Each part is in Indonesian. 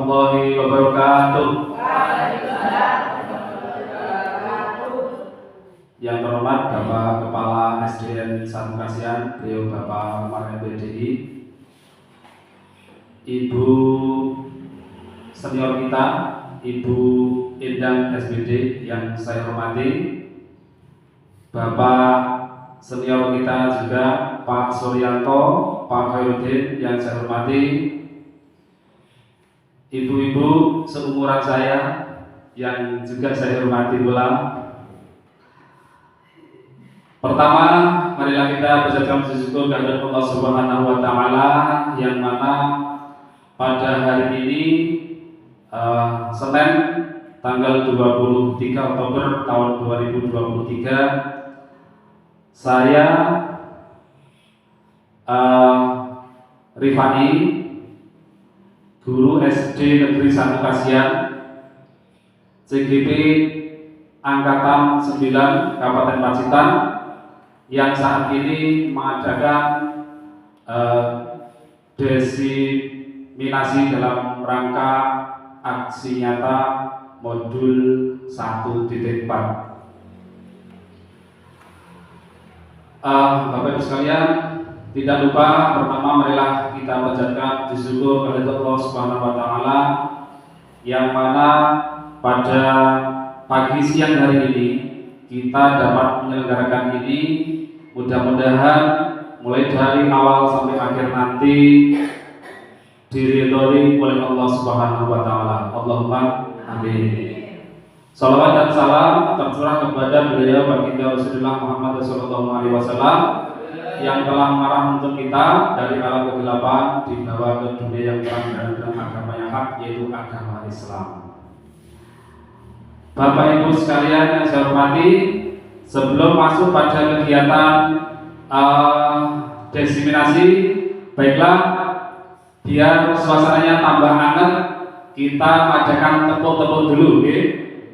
warahmatullahi wabarakatuh. Yang terhormat Bapak Kepala SDN 1 Kasihan, beliau Bapak Marham BDI, Ibu senior kita, Ibu Endang SBD yang saya hormati, Bapak senior kita juga Pak Suryanto, Pak Khairuddin yang saya hormati, ibu-ibu seumuran saya yang juga saya hormati pula. Pertama, marilah kita panjatkan puji syukur kehadirat Allah Subhanahu wa taala yang mana pada hari ini Senin tanggal 23 Oktober tahun 2023 saya Rifani, guru SD Negeri 1 Kasihan, CGP Angkatan 9 Kabupaten Pacitan, yang saat ini mengadakan desiminasi dalam rangka aksi nyata modul 1.4. Bapak Ibu sekalian, tidak lupa pertama marilah kita panjatkan puji syukur kepada Allah Subhanahu wa taala yang mana pada pagi siang hari ini kita dapat menyelenggarakan ini. Mudah-mudahan mulai dari awal sampai akhir nanti diridhoi oleh Allah Subhanahu wa taala. Allahumma amin. Salawat dan salam tercurah kepada beliau baginda Rasulullah Muhammad SAW yang telah mengarah untuk kita dari alam kegelapan dibawa ke dunia yang terang dengan agama yang hak, yaitu agama Islam. Bapak Ibu sekalian yang saya hormati, sebelum masuk pada kegiatan desiminasi, baiklah biar suasananya tambah hangat, kita adakan tepuk-tepuk dulu, okay?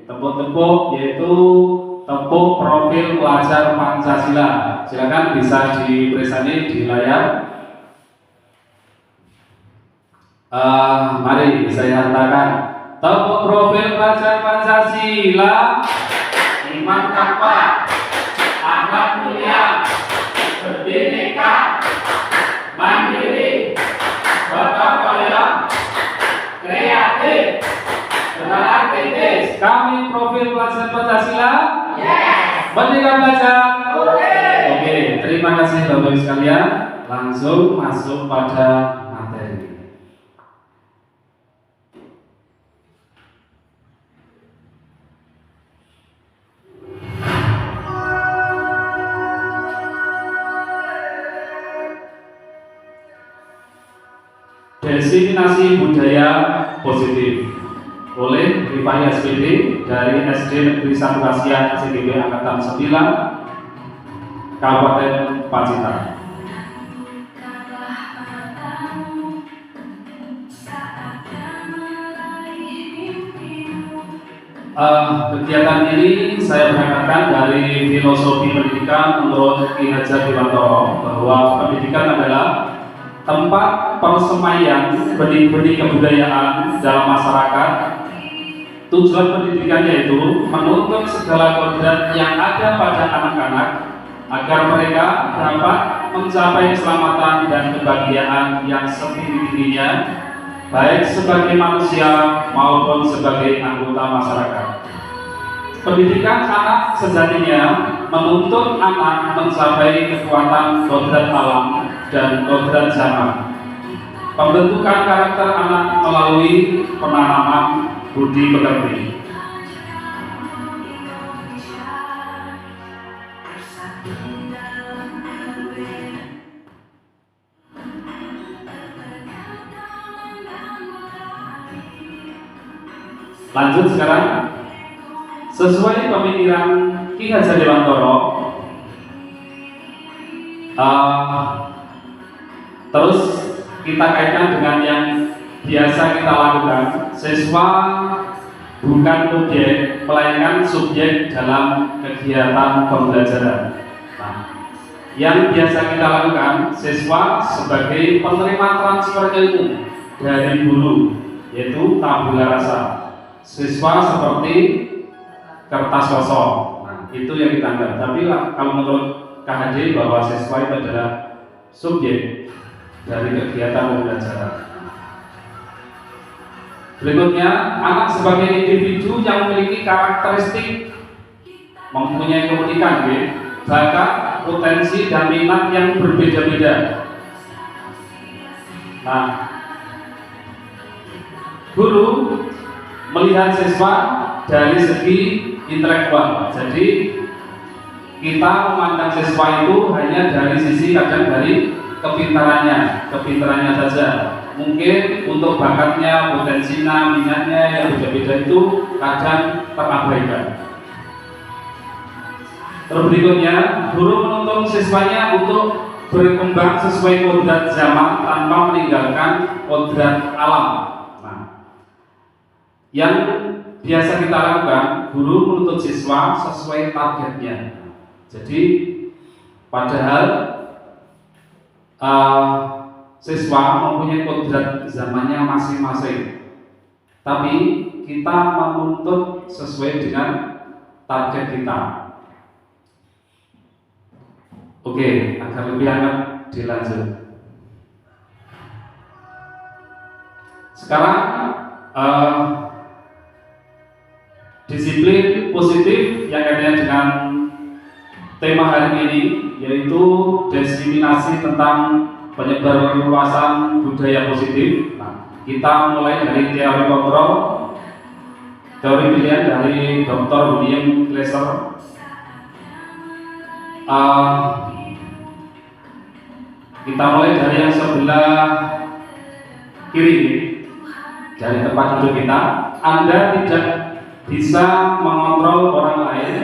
Tepuk-tepuk yaitu tepuk profil pelajar Pancasila. Silakan bisa dipresani di layar. Mari saya katakan tepuk profil pelajar Pancasila. Iman takwa, akhlak mulia, berdineka, mandiri, gotong royong, kreatif, benar kritis. Kami profil pelajar Pancasila. Yes. Merdeka belajar. Oke, terima kasih Bapak Ibu sekalian. Langsung masuk pada materi. Desiminasi budaya positif oleh Rifani SPD dari SD Negeri 1 Kasihan CGP Angkatan 9 Kabupaten Pacitan. Kegiatan ini saya berangkatkan dari filosofi pendidikan menurut Ki Hajar Dewantara, bahwa pendidikan adalah tempat persemaian benih-benih kebudayaan dalam masyarakat. Tujuan pendidikan yaitu menuntut segala kodrat yang ada pada anak-anak agar mereka dapat mencapai keselamatan dan kebahagiaan yang setinggi-tingginya, baik sebagai manusia maupun sebagai anggota masyarakat. Pendidikan anak sejatinya menuntut anak mencapai kekuatan kodrat alam dan kodrat zaman. Pembentukan karakter anak melalui penanaman budi pekerti. Lanjut sekarang, sesuai pemikiran Ki Hajar Dewantara, terus kita kaitkan dengan yang biasa kita lakukan. Siswa bukan objek, melainkan subjek dalam kegiatan pembelajaran. Nah, yang biasa kita lakukan, siswa sebagai penerima transfer ilmu dari guru, yaitu tabula rasa. Siswa seperti kertas kosong. Nah, itu yang kita anggap. Tapi kalau menurut KHD bahwa siswa itu adalah subjek dari kegiatan pembelajaran. Berikutnya, anak sebagai individu yang memiliki karakteristik, mempunyai keunikan, bakat, potensi, dan minat yang berbeda-beda. Nah, guru melihat siswa dari segi intelektual. Jadi kita memandang siswa itu hanya dari sisi kadang dari kepintarannya saja. Mungkin untuk bakatnya, potensinya, minatnya yang beda-beda itu kadang terabaikan. Terus berikutnya, guru menuntun siswanya untuk berkembang sesuai kodrat zaman tanpa meninggalkan kodrat alam. Nah, yang biasa kita lakukan, guru menuntut siswa sesuai targetnya. Jadi, padahal siswa mempunyai kodrat zamannya masing-masing, tapi kita menuntut sesuai dengan target kita. Oke, agar lebih hangat dilanjut. Sekarang disiplin positif yang kaitannya dengan tema hari ini, yaitu diseminasi tentang penyebaran luasan budaya positif. Nah, kita mulai dari teori kontrol, teori pilihan dari Dr. William Glasser. Kita mulai dari yang sebelah kiri, dari tempat duduk kita. Anda tidak bisa mengontrol orang lain,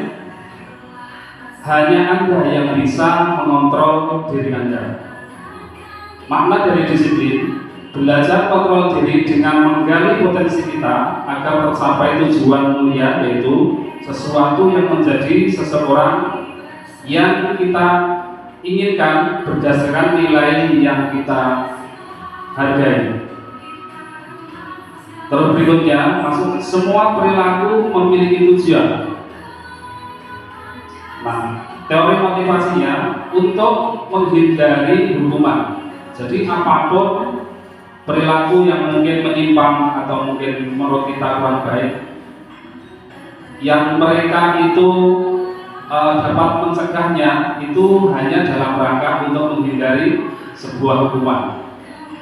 hanya Anda yang bisa mengontrol diri Anda. Makna dari disiplin, belajar kontrol diri dengan menggali potensi kita agar tercapai tujuan mulia, yaitu sesuatu yang menjadi seseorang yang kita inginkan berdasarkan nilai yang kita hargai. Terus berikutnya, masuk semua perilaku memiliki tujuan. Nah, teori motivasinya untuk menghindari hukuman. Jadi apapun perilaku yang mungkin menyimpang atau mungkin menurut kita kurang baik, yang mereka itu dapat mencegahnya itu hanya dalam rangka untuk menghindari sebuah hukuman.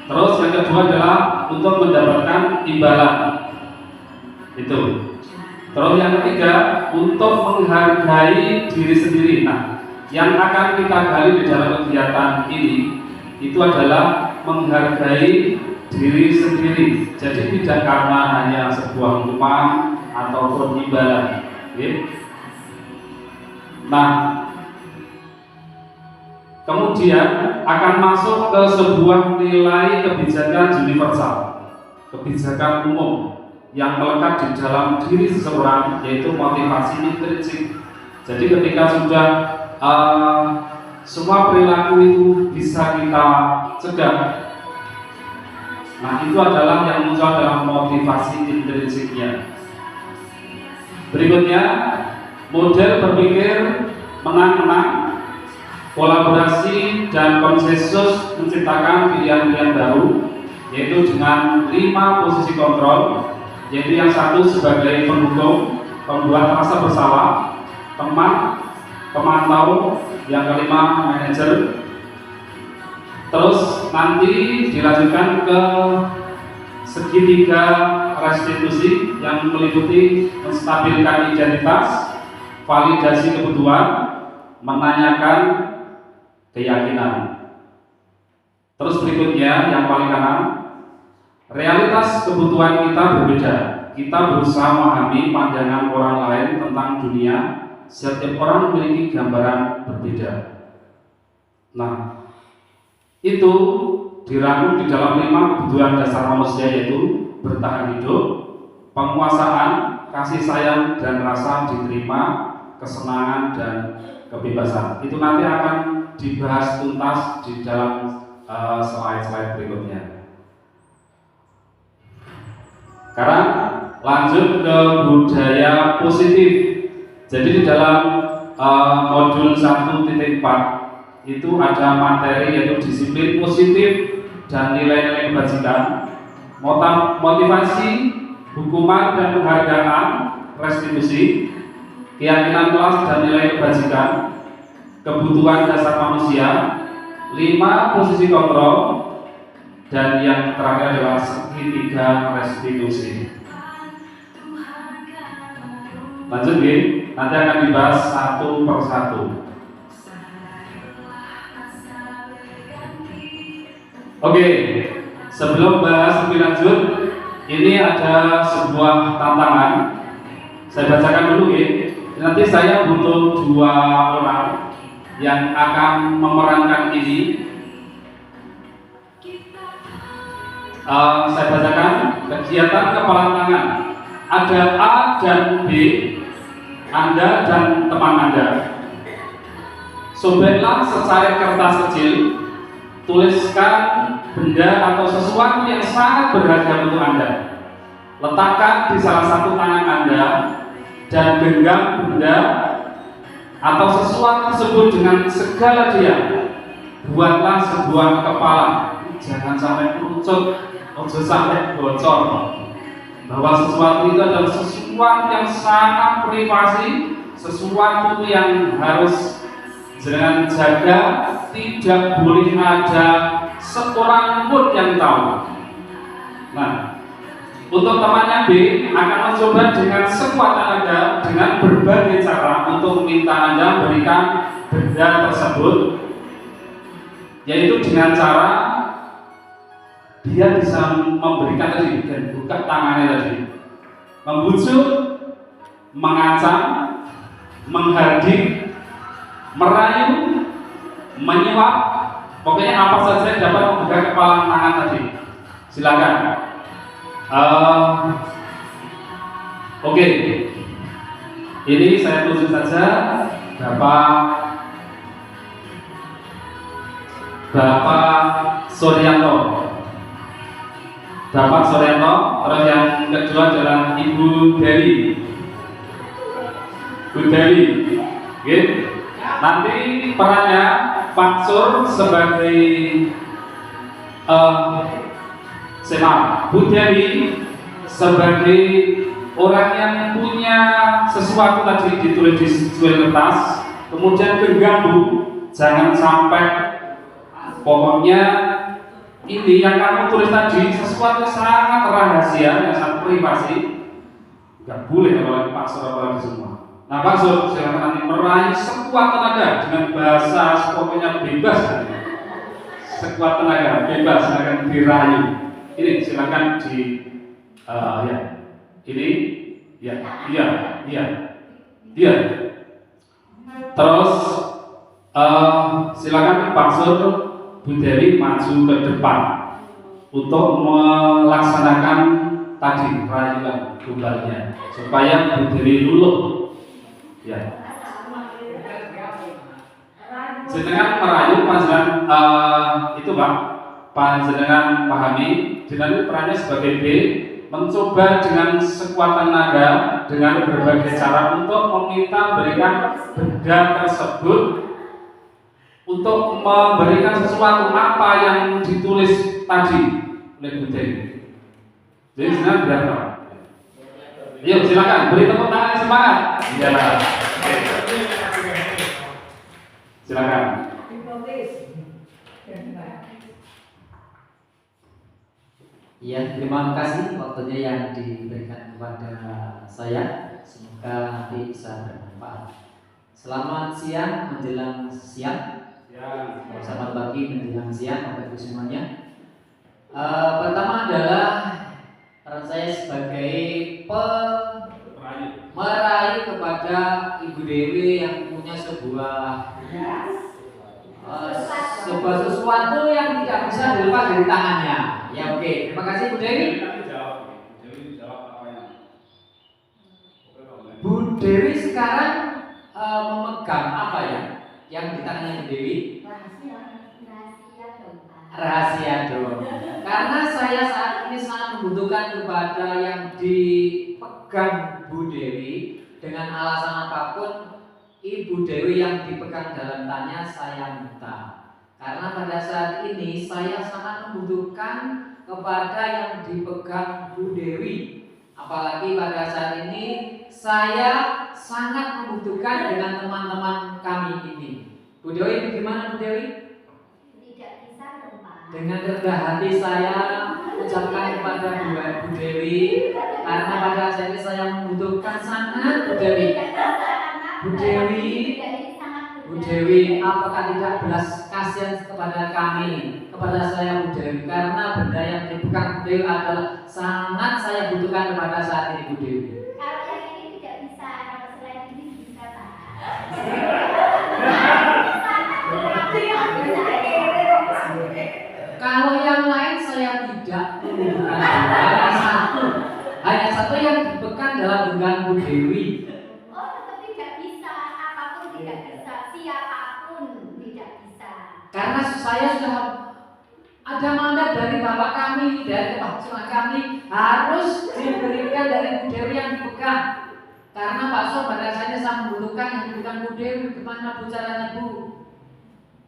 Terus yang kedua adalah untuk mendapatkan imbalan. Itu. Terus yang ketiga untuk menghargai diri sendiri. Nah, yang akan kita gali di dalam kegiatan ini itu adalah menghargai diri sendiri. Jadi tidak karena hanya sebuah hukuman ataupun imbalan. Okay? Nah, kemudian akan masuk ke sebuah nilai kebijakan universal, kebijakan umum yang melekat di dalam diri seseorang, yaitu motivasi intrinsik. Jadi ketika sudah semua perilaku itu bisa kita cegah, nah itu adalah yang muncul dalam motivasi intrinsiknya. Berikutnya, model berpikir menang-menang, kolaborasi dan konsensus menciptakan pilihan-pilihan baru, yaitu dengan 5 posisi kontrol, yaitu yang satu sebagai pendukung, pembuat rasa bersalah, teman, pemantau, yang kelima manajer. Terus nanti dilanjutkan ke segitiga restitusi yang meliputi menstabilkan identitas, validasi kebutuhan, menanyakan keyakinan. Terus berikutnya yang paling kanan, realitas kebutuhan kita berbeda. Kita berusaha memahami pandangan orang lain tentang dunia. Setiap orang memiliki gambaran berbeda. Nah, itu dirangkum di dalam 5 kebutuhan dasar manusia, yaitu bertahan hidup, penguasaan, kasih sayang dan rasa diterima, kesenangan dan kebebasan. Itu nanti akan dibahas tuntas di dalam slide-slide berikutnya. Sekarang lanjut ke budaya positif. Jadi di dalam modul 1.4 itu ada materi yaitu disiplin positif dan nilai-nilai kebajikan, motivasi, hukuman dan penghargaan, restitusi, keyakinan kelas dan nilai kebajikan, kebutuhan dasar manusia, 5 posisi kontrol, dan yang terakhir adalah segitiga restitusi. Lanjut ya, nanti akan dibahas satu persatu. Oke, sebelum bahas lebih lanjut, ini ada sebuah tantangan. Saya bacakan dulu ya. Nanti saya butuh 2 orang yang akan memerankan ini. Saya bacakan kegiatan kepala tangan. Ada A dan B, Anda dan teman Anda. Sobeklah secari kertas kecil, tuliskan benda atau sesuatu yang sangat berharga untuk Anda. Letakkan di salah satu tangan Anda dan genggam benda atau sesuatu tersebut dengan segala dia. Buatlah sebuah kepala. Jangan sampai kerucut, jangan sampai bocor. Bahwa sesuatu itu adalah sesuatu yang sangat privasi, sesuatu yang harus jangan jaga, tidak boleh ada seorang pun yang tahu. Nah, untuk temannya B akan mencoba dengan sekuat tenaga dengan berbagai cara untuk meminta Anda berikan benda tersebut, yaitu dengan cara dia bisa memberikan tadi dan buka tangannya tadi, membujuk, mengancam, menghardik, merayu, menyuap, pokoknya apa saja dapat membuka kepala tangan tadi. Silakan. Oke. Ini saya tulis saja Bapak Suryanto. Terus yang kedua adalah Ibu Dewi. Bu Dewi. Oke. Nanti perannya Pak Sur sebagai Semar, Bu Dewi sebagai orang yang punya sesuatu tadi ditulis di sebuah kertas, kemudian genggam Bu, jangan sampai, pokoknya ini yang kamu tulis tadi sesuatu sangat rahasia, yang sangat privasi, nggak boleh oleh Pak Sur apalagi semua. Nah Pak Sur, silakan nanti meraih sekuat tenaga dengan bahasa pokoknya bebas, sekuat tenaga bebas akan dirayu. Ini silakan di ya, ini ya. Terus silakan Pak Sur, Bu Dewi maju ke depan untuk melaksanakan tadi rayuan tunggalnya supaya Bu Dewi luluh. Ya. Jenengan merayu panjenengan itu Pak, panjenengan pahami, jenengan perannya sebagai B, mencoba dengan sekuat tenaga dengan berbagai cara untuk meminta berikan benda tersebut, untuk memberikan sesuatu apa yang ditulis tadi oleh Bu Dewi. Jadi jenengan biar Pak. Yuk silakan beri tepuk tangan semangat. Iya. Silakan. Ya, terima kasih waktunya yang diberikan kepada saya. Semoga nanti bisa bermanfaat. Selamat siang menjelang siang. Selamat pagi menjelang siang Bapak Ibu semuanya. Pertama adalah peran saya sebagai merayu kepada Ibu Dewi yang punya sebuah sesuatu yang tidak bisa dilepas dari tangannya. Ya oke, terima kasih Bu Dewi. Bu Dewi sekarang memegang apa ya yang di tangannya Bu Dewi? Rahasia dong. Karena saya saat ini sangat membutuhkan kepada yang dipegang Bu Dewi dengan alasan apapun, Ibu Dewi yang dipegang dalam tanya saya minta. Karena pada saat ini saya sangat membutuhkan kepada yang dipegang Bu Dewi. Apalagi pada saat ini saya sangat membutuhkan dengan teman-teman kami ini. Bu Dewi, bagaimana Bu Dewi? Tidak bisa dong, Pak. Dengan rendah hati saya ucapkan kepada Bu Dewi, karena pada saat ini saya membutuhkan sangat Bu Dewi. Bu Dewi, apakah tidak belas kasihan kepada kami, kepada saya Bu Dewi, karena benda yang dipegang Bu Dewi adalah sangat saya butuhkan kepada saat ini Bu Dewi. Kalau yang ini tidak bisa, kalau selain ini bisa, Pak. Kalau yang lain saya tidak membutuhkan, hanya satu yang dipegang dalam genggaman Bu Dewi. Oh, tetap tidak bisa, apapun tidak bisa, siapapun tidak bisa. Karena saya sudah ada mandat dari Bapak kami, dari Pak kami harus diberikan dari Bu Dewi yang dipegang. Karena Pak Sob pada saya sangat membutuhkan yang dipegang Bu Dewi. Gimana Bu caranya Bu?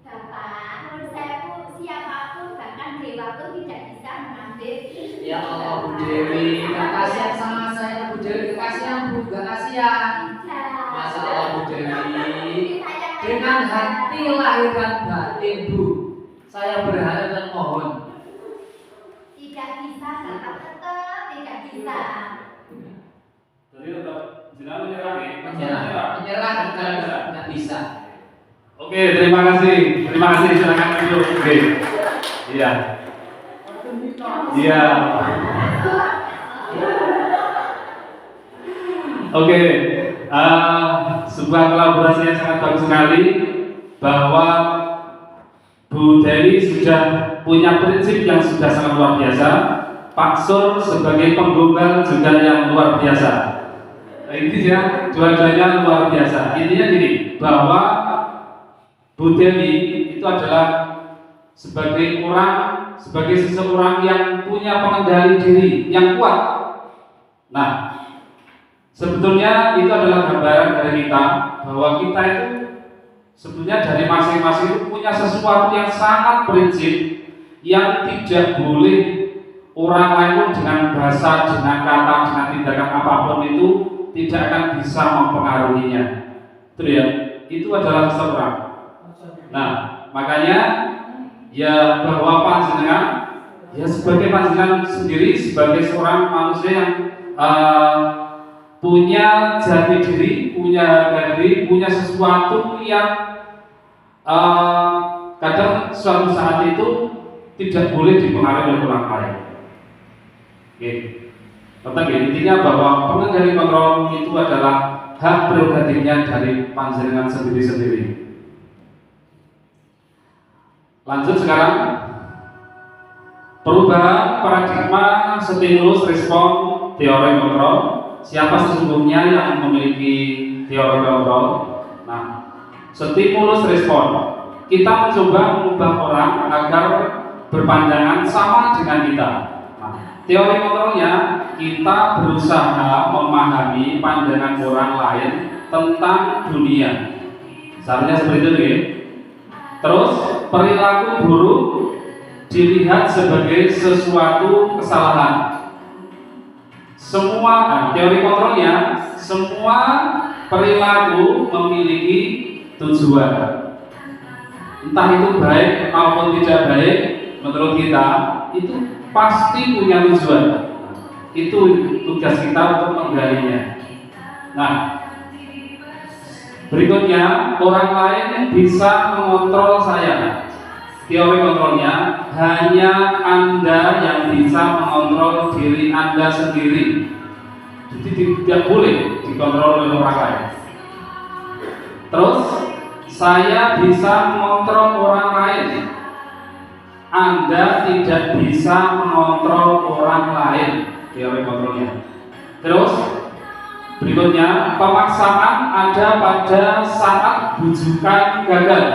Bapak, menurut saya Bu, siapapun bahkan dewa pun tidak bisa mengambil. Ya Allah Bu Dewi, gak kasihan sama saya Bu Dewi, kasihan Bu, gak kasihan. Masa Allah Bu Dewi, dengan hati lahir dan batin Bu, saya berharap dan mohon. Tidak bisa, Bapak tetap tidak bisa. Jadi tetap jenengan menyerah ya? Menyerah dan nggak bisa. Oke, terima kasih. Terima kasih, silakan dulu. Oke. Iya. Iya. Oke. Sebuah kolaborasi yang sangat bagus sekali, bahwa Bu Dewi sudah punya prinsip yang sudah sangat luar biasa. Pak Sur sebagai penggombal juga yang luar biasa. Intinya dua-duanya luar biasa. Intinya gini, bahwa Bu Dewi itu adalah sebagai seseorang yang punya pengendali diri yang kuat. Nah, sebetulnya itu adalah gambaran dari kita, bahwa kita itu sebetulnya dari masing-masing itu punya sesuatu yang sangat prinsip, yang tidak boleh orang lain dengan bahasa, dengan kata, dengan tindakan apapun itu tidak akan bisa mempengaruhinya. Itu ya, itu adalah seseorang. Nah, makanya ya bahwa panjenengan ya sebagai panjenengan sendiri, sebagai seorang manusia yang punya jati diri, punya harga diri, punya sesuatu yang kadang suatu saat itu tidak boleh dipengaruhi oleh orang lain. Oke. Tetapi intinya bahwa pengendali kontrol itu adalah hak prerogatifnya dari panjenengan sendiri-sendiri. Lanjut sekarang, perubahan paradigma stimulus respon teori kontrol. Siapa sesungguhnya yang memiliki teori kontrol? Nah, stimulus respon, kita mencoba mengubah orang agar berpandangan sama dengan kita. Nah, teori kontrolnya, kita berusaha memahami pandangan orang lain tentang dunia. Seharusnya seperti itu ya. Terus perilaku buruk dilihat sebagai sesuatu kesalahan. Semua teori kontrolnya, semua perilaku memiliki tujuan. Entah itu baik maupun tidak baik, menurut kita itu pasti punya tujuan. Itu tugas kita untuk menggalinya. Nah, berikutnya, orang lain bisa mengontrol saya. Teori kontrolnya, hanya Anda yang bisa mengontrol diri Anda sendiri. Jadi tidak boleh dikontrol oleh orang lain. Terus, saya bisa mengontrol orang lain. Anda tidak bisa mengontrol orang lain. Teori kontrolnya. Terus, berikutnya, pemaksaan ada pada saat bujukan gagal.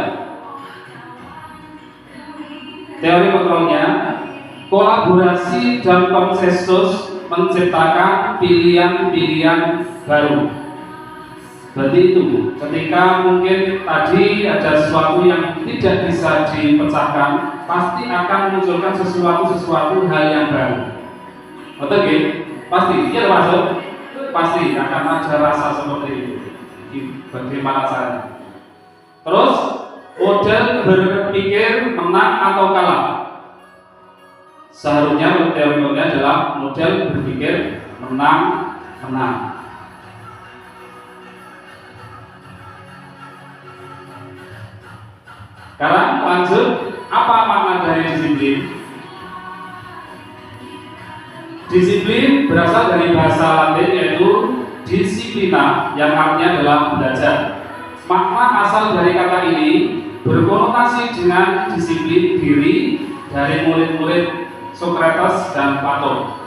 Teori kontrolnya, kolaborasi dan konsensus menciptakan pilihan-pilihan baru. Berarti itu, ketika mungkin tadi ada sesuatu yang tidak bisa dipecahkan, pasti akan munculkan sesuatu hal yang baru. Betul ya? Pasti, iya masuk. Pasti akan ada rasa seperti itu. Bagaimana caranya? Terus model berpikir menang atau kalah. Seharusnya modelnya adalah model berpikir menang. Sekarang lanjut, apa makna dari disiplin? Disiplin berasal dari bahasa Latin yaitu disiplina, yang artinya adalah belajar. Makna asal dari kata ini berkonotasi dengan disiplin diri dari murid-murid Socrates dan Plato.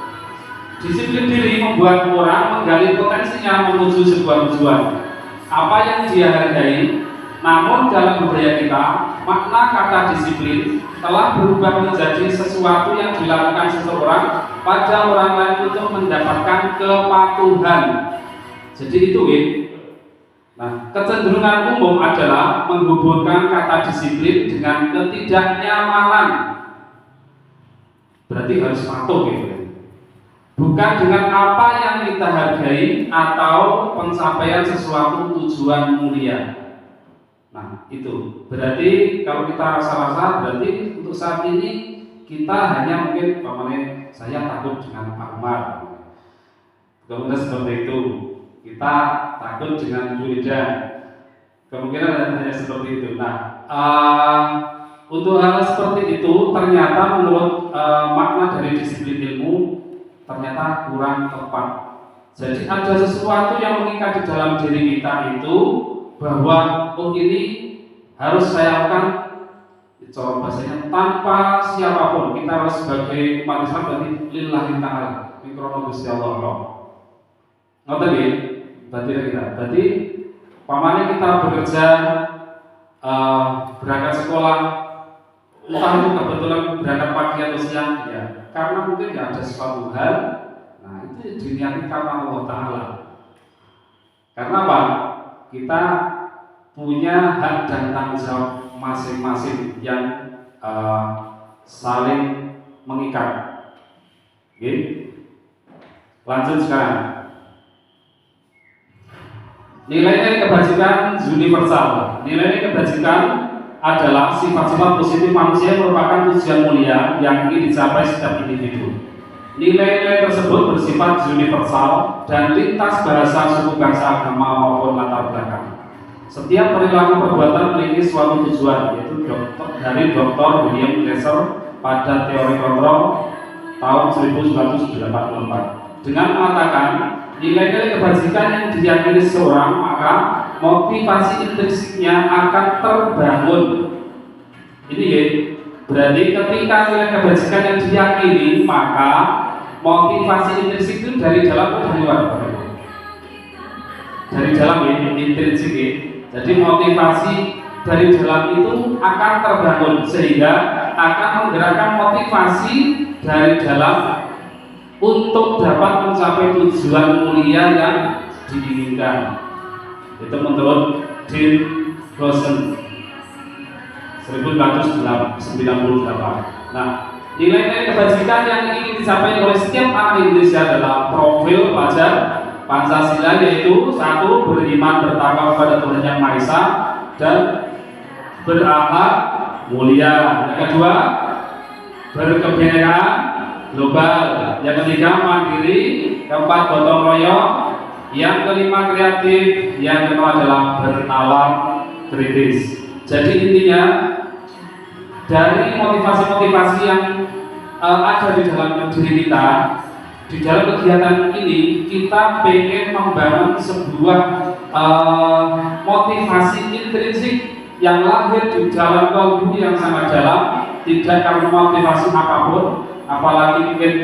Disiplin diri membuat orang menggali potensinya menuju sebuah tujuan. Apa yang dia hargai. Namun dalam budaya kita, makna kata disiplin telah berubah menjadi sesuatu yang dilakukan seseorang pada orang lain untuk mendapatkan kepatuhan. Jadi itu ya. Nah, kecenderungan umum adalah menghubungkan kata disiplin dengan ketidaknyamanan. Berarti harus patuh gitu. Bukan dengan apa yang kita hargai atau pencapaian sesuatu tujuan mulia. Nah, itu berarti kalau kita rasa-rasa berarti untuk saat ini kita hanya mungkin saya takut dengan Pak Umar. Kemudian seperti itu. Kita takut dengan Julida. Kemungkinan hanya seperti itu. Nah, untuk hal seperti itu ternyata menurut makna dari disiplin ilmu ternyata kurang tepat. Jadi ada sesuatu yang mengikat di dalam diri kita itu bahwa ini harus saya lakukan, cara bahasanya tanpa siapapun. Kita harus sebagai umat Islam berarti lillahi ta'ala mikrono Gusti Allah. Ngerti nggih? Berarti pamane kita bekerja, berangkat sekolah, entah itu kebetulan berangkat pagi atau siang, ya karena mungkin ya ada suatu hal. Nah, itu diniati karena Allah Ta'ala. Karena apa? Kita punya hak dan tanggung jawab masing-masing yang saling mengikat. Oke? Lanjut sekarang. Nilai-nilai kebajikan universal. Nilai-nilai kebajikan adalah sifat-sifat positif manusia yang merupakan tujuan mulia yang ingin dicapai setiap individu. Nilai-nilai tersebut bersifat universal dan lintas bahasa, suku, bangsa, agama maupun latar belakang. Setiap perilaku perbuatan memiliki suatu tujuan, yaitu dari Dr. William Glasser pada teori kontrol tahun 1984 dengan mengatakan nilai-nilai kebajikan yang diyakini seorang, maka motivasi intrinsiknya akan terbangun. Ini ya, berarti ketika nilai kebajikan yang diyakini, maka motivasi intrinsik itu dari dalam atau dari luar? Dari dalam ya, intrinsik ya. Jadi motivasi dari dalam itu akan terbangun sehingga akan menggerakkan motivasi dari dalam untuk dapat mencapai tujuan mulia yang diinginkan. Itu menurut Dean Rosen 1998. Nah, nilai-nilai kebajikan yang ingin dicapai oleh setiap anak Indonesia adalah profil pelajar Pancasila, yaitu 1. Beriman bertakwa kepada Tuhan Yang Maha Esa dan berakhlak mulia. Yang kedua, berkebinekaan global. Yang ketiga, mandiri. Keempat, gotong royong. Yang kelima, kreatif. Yang kelima adalah bernalar kritis. Jadi intinya dari motivasi-motivasi yang ada di dalam diri kita, di dalam kegiatan ini kita pengen membangun sebuah motivasi intrinsik yang lahir di dalam kalbu yang sangat dalam, tidak karena motivasi apapun, apalagi mungkin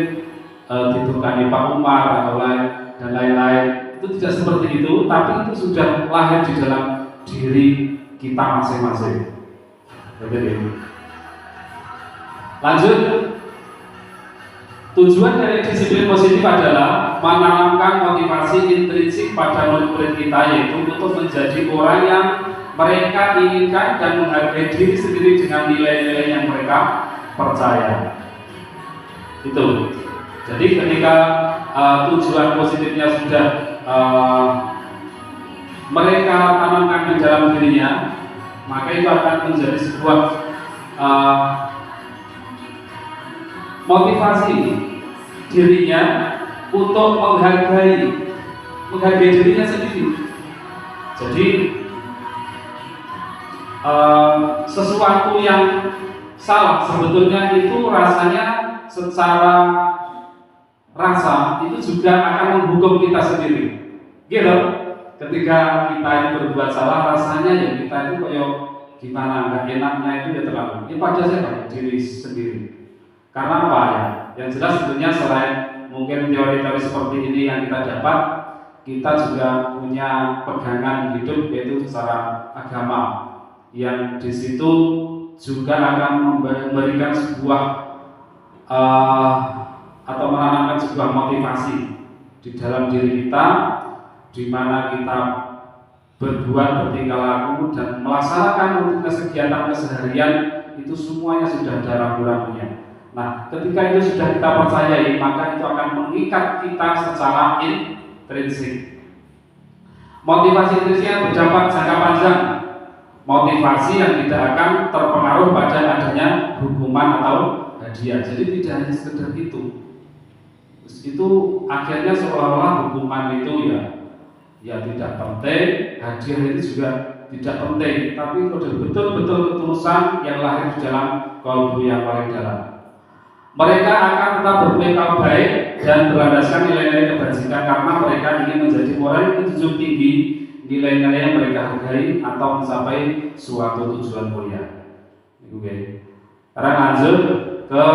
ditukani Pak Umar atau lain dan lain-lain. Itu tidak seperti itu, tapi itu sudah lahir di dalam diri kita masing-masing. Lanjut, Tujuan dari disiplin positif adalah menanamkan motivasi intrinsik pada murid-murid kita, yaitu untuk menjadi orang yang mereka inginkan dan menghargai diri sendiri dengan nilai-nilai yang mereka percaya. Itu. Jadi ketika tujuan positifnya sudah mereka tanamkan di dalam dirinya, maka itu akan menjadi sebuah motivasi dirinya untuk menghargai dirinya sendiri. Jadi sesuatu yang salah sebetulnya itu rasanya secara rasa itu juga akan menghukum kita sendiri. Gitu. Ketika kita itu berbuat salah, rasanya ya kita itu kayak gimana, nggak enaknya itu ya terlalu. Ini pada siapa? Diri sendiri. Karena apa ya? Yang jelas sebetulnya selain mungkin teori-teori seperti ini yang kita dapat, kita juga punya pegangan hidup yaitu secara agama, yang di situ juga akan memberikan sebuah atau menanamkan sebuah motivasi di dalam diri kita, di mana kita berbuat, bertingkah laku dan melaksanakan kegiatan keseharian itu semuanya sudah ada rambu-rambunya. Nah, ketika itu sudah kita percayai, maka itu akan mengikat kita secara intrinsik. Motivasi intrinsik berdampak jangka panjang. Motivasi yang tidak akan terpengaruh pada adanya hukuman atau hadiah. Jadi tidak hanya sekedar itu. Itu akhirnya seolah-olah hukuman itu ya tidak penting, hadiah itu juga tidak penting, tapi itu betul-betul ketulusan yang lahir di dalam kalbu yang paling dalam. Mereka akan tetap berperilaku baik dan berlandaskan nilai-nilai kebajikan karena mereka ingin menjadi orang yang menjunjung tinggi nilai-nilai yang mereka hargai atau mencapai suatu tujuan mulia. Oke. Sekarang lanjut ke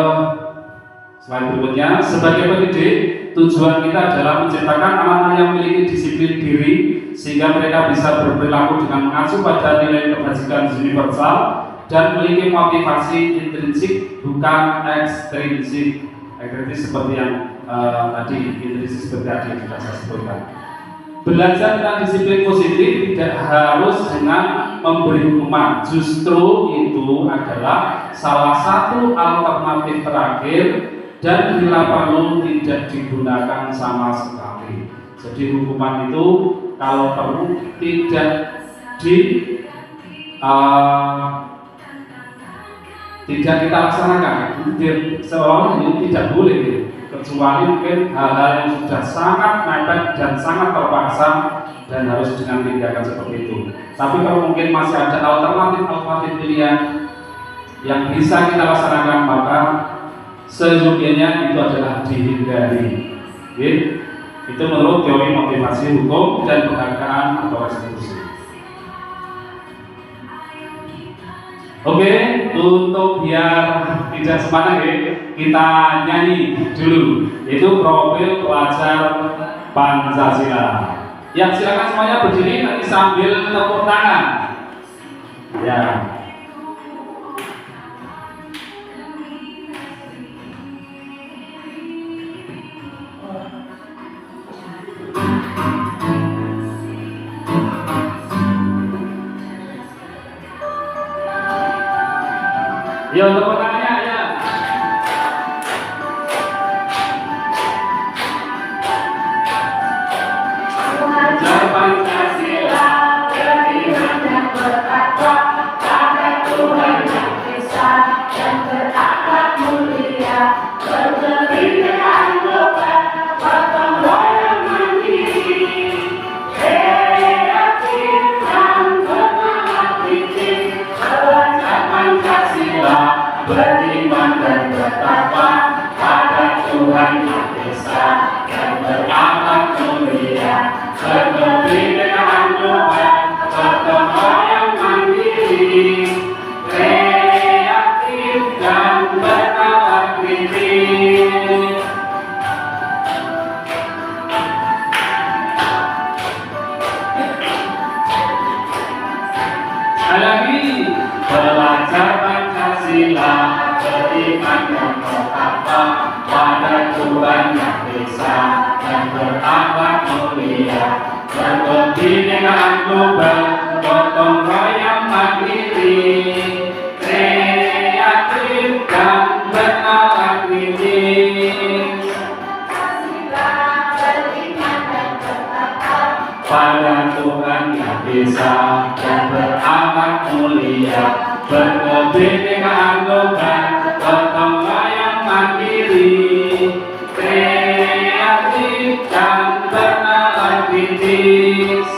slide berikutnya. Sebagai pendidik, tujuan kita adalah menciptakan anak-anak yang memiliki disiplin diri sehingga mereka bisa berperilaku dengan mengacu pada nilai kebajikan universal dan memiliki motivasi intrinsik bukan ekstrinsik. Ekstrinsik seperti yang tadi, intrinsik seperti tadi yang sudah saya sebutkan. Belajar tentang disiplin positif tidak harus dengan memberi hukuman. Justru itu adalah salah satu alternatif terakhir dan bila perlu tidak digunakan sama sekali. Jadi hukuman itu kalau perlu tidak kita laksanakan, seolah-olah ini tidak boleh, kecuali mungkin hal-hal yang sudah sangat mepet dan sangat terpaksa dan harus dengan tindakan seperti itu. Tapi kalau mungkin masih ada alternatif pilihan yang bisa kita laksanakan, maka seyogianya itu adalah dihindari. Itu menurut teori motivasi hukum dan penghargaan atau restitusi. Oke, untuk biar tidak sepanjang kita nyanyi dulu, yaitu profil pelajar Pancasila. Ya, silakan semuanya berdiri nanti sambil tepuk tangan. Ya. Ya, tepuk tangannya ya. Pelajar Pancasila beriman dan bertakwa pada Tuhan yang Esa dan berakhlak mulia, berkebinekaan global, gotong royong mandiri, kreatif dan bermanfaat. Pelajar Pancasila kebinekaan global, gotong royong mandiri, kreatif dan bernalar kritis. Pada Tuhan yang bisa dan berakhlak mulia, berkebinekaan global, gotong royong mandiri, kreatif dan bernalar kritis.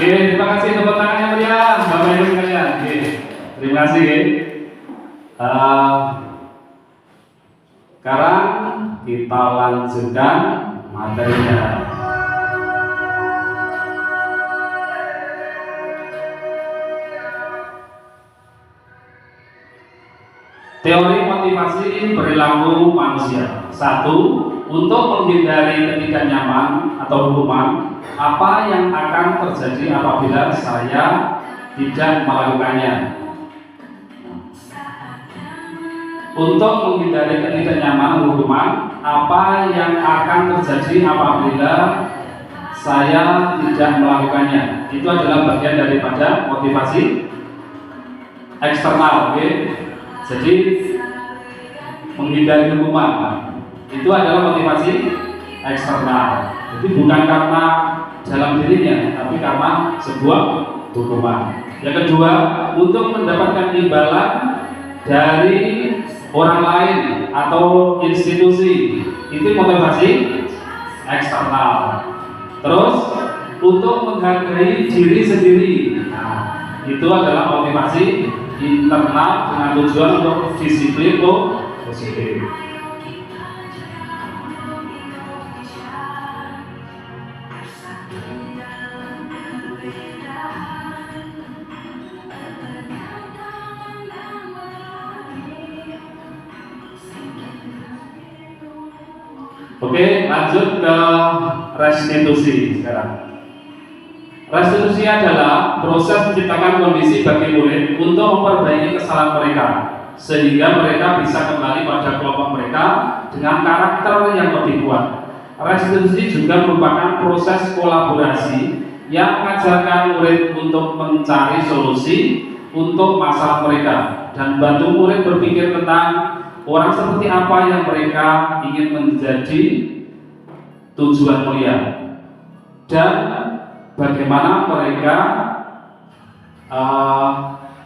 Oke, terima kasih tepuk tangannya meriah, Bapak Ibu sekalian. Oke, terima kasih. Sekarang kita lanjutkan materinya. Teori motivasi perilaku manusia. 1. Untuk menghindari ketidak nyaman atau hukuman, apa yang akan terjadi apabila saya tidak melakukannya? Untuk menghindari ketidak nyaman hukuman, apa yang akan terjadi apabila saya tidak melakukannya? Itu adalah bagian daripada motivasi eksternal, oke? Jadi menghindari hukuman itu adalah motivasi eksternal. Jadi bukan karena dalam dirinya, tapi karena sebuah hukuman. Yang kedua, untuk mendapatkan imbalan dari orang lain atau institusi, itu motivasi eksternal. Terus untuk menghargai diri sendiri, nah, itu adalah motivasi internal dengan tujuan untuk disiplin positif. Oke, lanjut ke restitusi sekarang. Restitusi adalah proses menciptakan kondisi bagi murid untuk memperbaiki kesalahan mereka, sehingga mereka bisa kembali pada kelompok mereka dengan karakter yang lebih kuat. Restitusi juga merupakan proses kolaborasi yang mengajarkan murid untuk mencari solusi untuk masalah mereka dan bantu murid berpikir tentang orang seperti apa yang mereka ingin menjadi tujuan mulia dan bagaimana mereka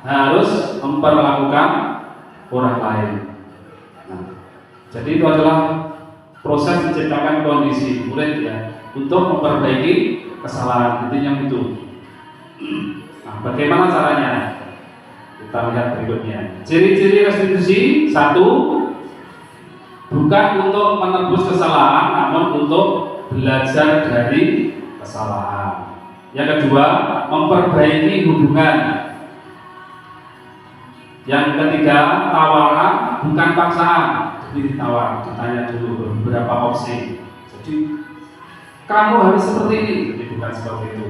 harus memperlakukan orang lain. Nah, jadi itu adalah proses menciptakan kondisi murid ya untuk memperbaiki kesalahan, intinya itu. Nah, bagaimana caranya? Kita lihat berikutnya. Ciri-ciri restitusi. 1. Bukan untuk menebus kesalahan, namun untuk belajar dari kesalahan. Yang kedua, memperbaiki hubungan. Yang ketiga, tawaran bukan paksaan. Jadi ditawar, ditanya dulu beberapa opsi. Jadi kamu harus seperti ini, jadi bukan seperti itu.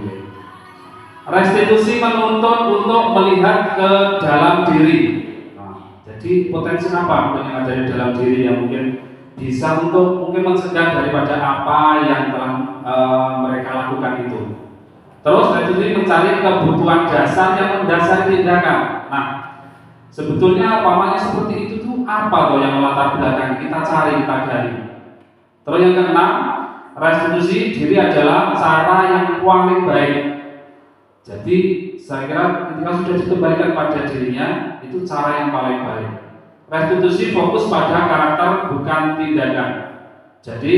Restitusi menuntut untuk melihat ke dalam diri. Nah, jadi potensi apa yang ada di dalam diri yang mungkin bisa untuk mungkin mencegah daripada apa yang telah mereka lakukan itu. Terus restitusi mencari kebutuhan dasar yang mendasari tindakan. Nah, sebetulnya pamannya seperti itu tuh apa tuh yang melatar belakang kita cari, kita gali. Terus yang keenam, restitusi diri adalah cara yang paling baik. Jadi saya kira ketika sudah dikembalikan pada dirinya, itu cara yang paling baik. Restitusi fokus pada karakter bukan tindakan. Jadi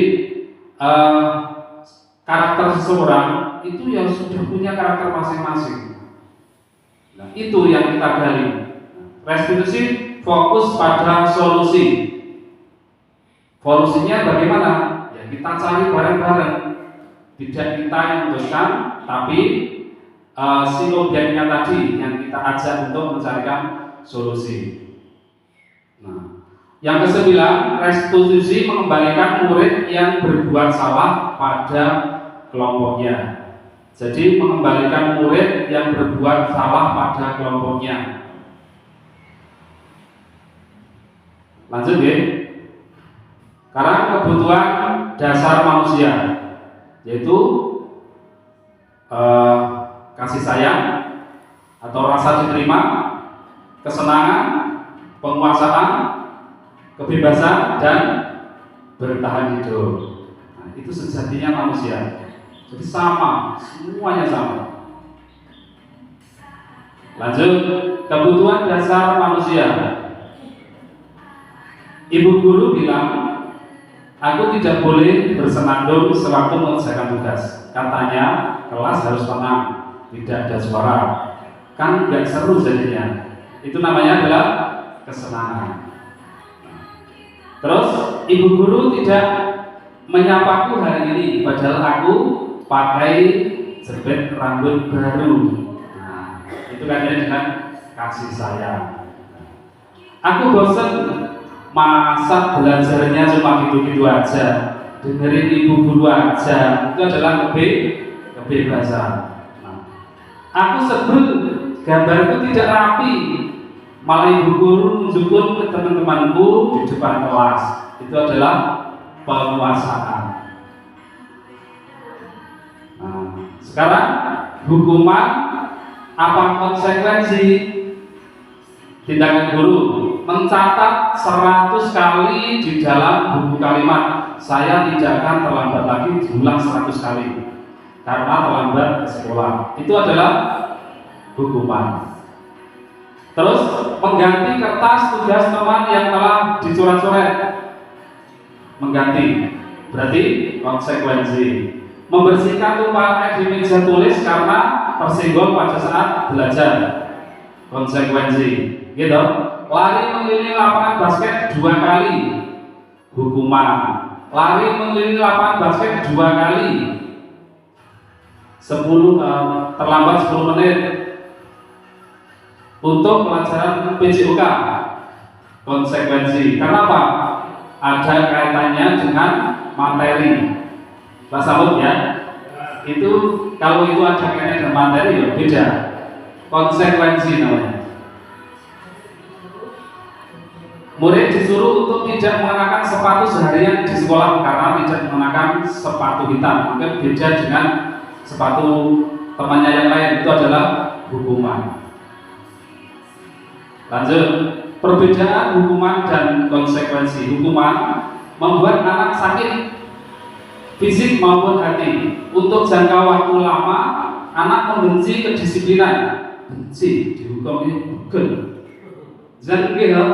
karakter seseorang itu yang sudah punya karakter masing-masing. Nah, itu yang kita gali. Restitusi fokus pada solusi. Solusinya bagaimana? Ya kita cari bareng-bareng. Tidak kita yang memutuskan, tapi si objeknya tadi yang kita ajak untuk mencarikan solusi. Nah, yang ke-9, restitusi mengembalikan murid yang berbuat salah pada kelompoknya. Jadi mengembalikan murid yang berbuat salah pada kelompoknya. Lanjut ya. Sekarang kebutuhan dasar manusia, yaitu kasih sayang atau rasa diterima, kesenangan, penguasaan, kebebasan, dan bertahan hidup. Nah, itu sejatinya manusia. Jadi sama, semuanya sama. Lanjut, kebutuhan dasar manusia. Ibu guru bilang, aku tidak boleh bersenandung sewaktu mengerjakan tugas. Katanya, kelas harus tenang, tidak ada suara. Kan nggak seru jadinya. Itu namanya adalah kesenangan. Terus, ibu guru tidak menyapaku hari ini, padahal aku pakai jepit rambut baru. Nah, itu katanya dengan kasih sayang. Aku bosan, masa belajarnya cuma gitu-gitu aja, dengerin ibu guru aja. Itu adalah kebebasan. Nah, aku sebel, gambarku tidak rapi, malah ibu guru nunjukin ke teman-temanku di depan kelas. Itu adalah penguasaan. Nah, sekarang hukuman apa konsekuensi tindakan guru? Mencatat 100 kali di dalam buku kalimat, saya tidak akan terlambat lagi, diulang 100 kali karena terlambat ke sekolah. Itu adalah hukuman. Terus mengganti kertas tugas teman yang telah dicoret-coret, mengganti, berarti konsekuensi. Membersihkan tumpahan di meja tulis karena tersinggung pada saat belajar, konsekuensi, gitu. Lari mengelilingi lapangan basket 2 kali, hukuman. Lari mengelilingi lapangan basket 2 kali, 10 terlambat 10 menit untuk pelajaran PJOK, konsekuensi. Kenapa? Ada kaitannya dengan materi. Pak Samud ya, itu kalau itu ada kaitannya dengan materi ya beda, konsekuensi namanya. Murid disuruh untuk tidak mengenakan sepatu seharian di sekolah karena tidak mengenakan sepatu hitam. Maka beda dengan sepatu temannya yang lain, itu adalah hukuman. Lanjut, perbedaan hukuman dan konsekuensi. Hukuman membuat anak sakit fisik maupun hati. Untuk jangka waktu lama, anak membenci kedisiplinan. Benci, dihukum ini bukan. Jangan gitu.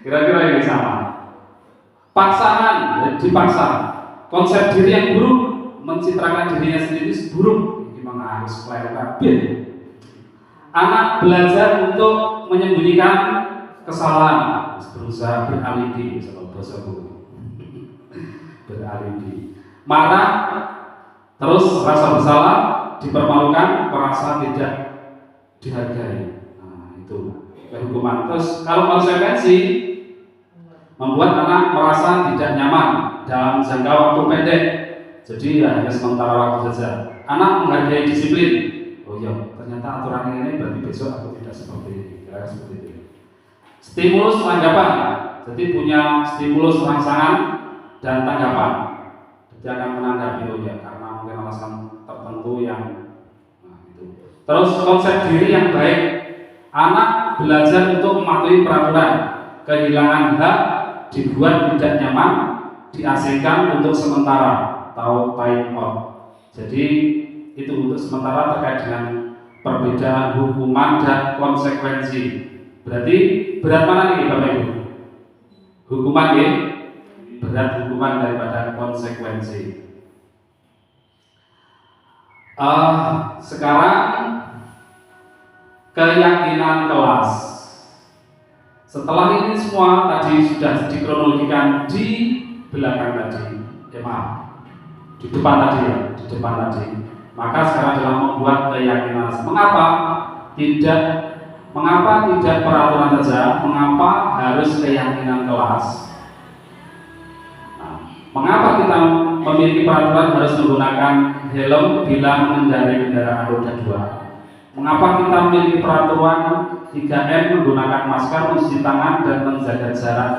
Kira-kira ini sama. Paksaan, dipaksa. Konsep diri yang buruk, mencitrakan dirinya sendiri buruk. Ini memang harus kabeh. Anak belajar untuk menyembunyikan kesalahan, berusaha beralibi, kalau bahasa guru. Beralibi. Marah, terus rasa bersalah, dipermalukan, merasa tidak dihargai. Nah, itu hukuman. Terus kalau konsekuensi, membuat anak merasa tidak nyaman dalam jangka waktu pendek. Jadi hanya sementara waktu saja. Anak menghargai disiplin. Oh iya, ternyata aturan ini berarti besok aku tidak seperti ini. Ya, seperti itu. Stimulus tanggapan. Jadi punya stimulus rangsangan dan tanggapan. Jadi akan menanggapi oh ya, karena mungkin alasan tertentu yang itu. Terus konsep diri yang baik. Anak belajar untuk mematuhi peraturan. Kehilangan hak, dibuat tidak nyaman, diasingkan untuk sementara atau time out. Jadi itu untuk sementara terkait dengan perbedaan hukuman dan konsekuensi. Berarti berat mana nih Bapak Ibu? Hukuman ya? Berat hukuman daripada konsekuensi. Sekarang keyakinan kelas. Setelah ini semua tadi sudah dikronologikan di belakang tadi, di depan tadi ya, di depan tadi. Maka sekarang dalam membuat keyakinan. Mengapa tidak peraturan saja? Mengapa harus keyakinan kelas? Nah, mengapa kita memiliki peraturan harus menggunakan helm bila mengendarai kendaraan roda 2? Mengapa kita memiliki peraturan 3M menggunakan masker, mencuci tangan, dan menjaga jarak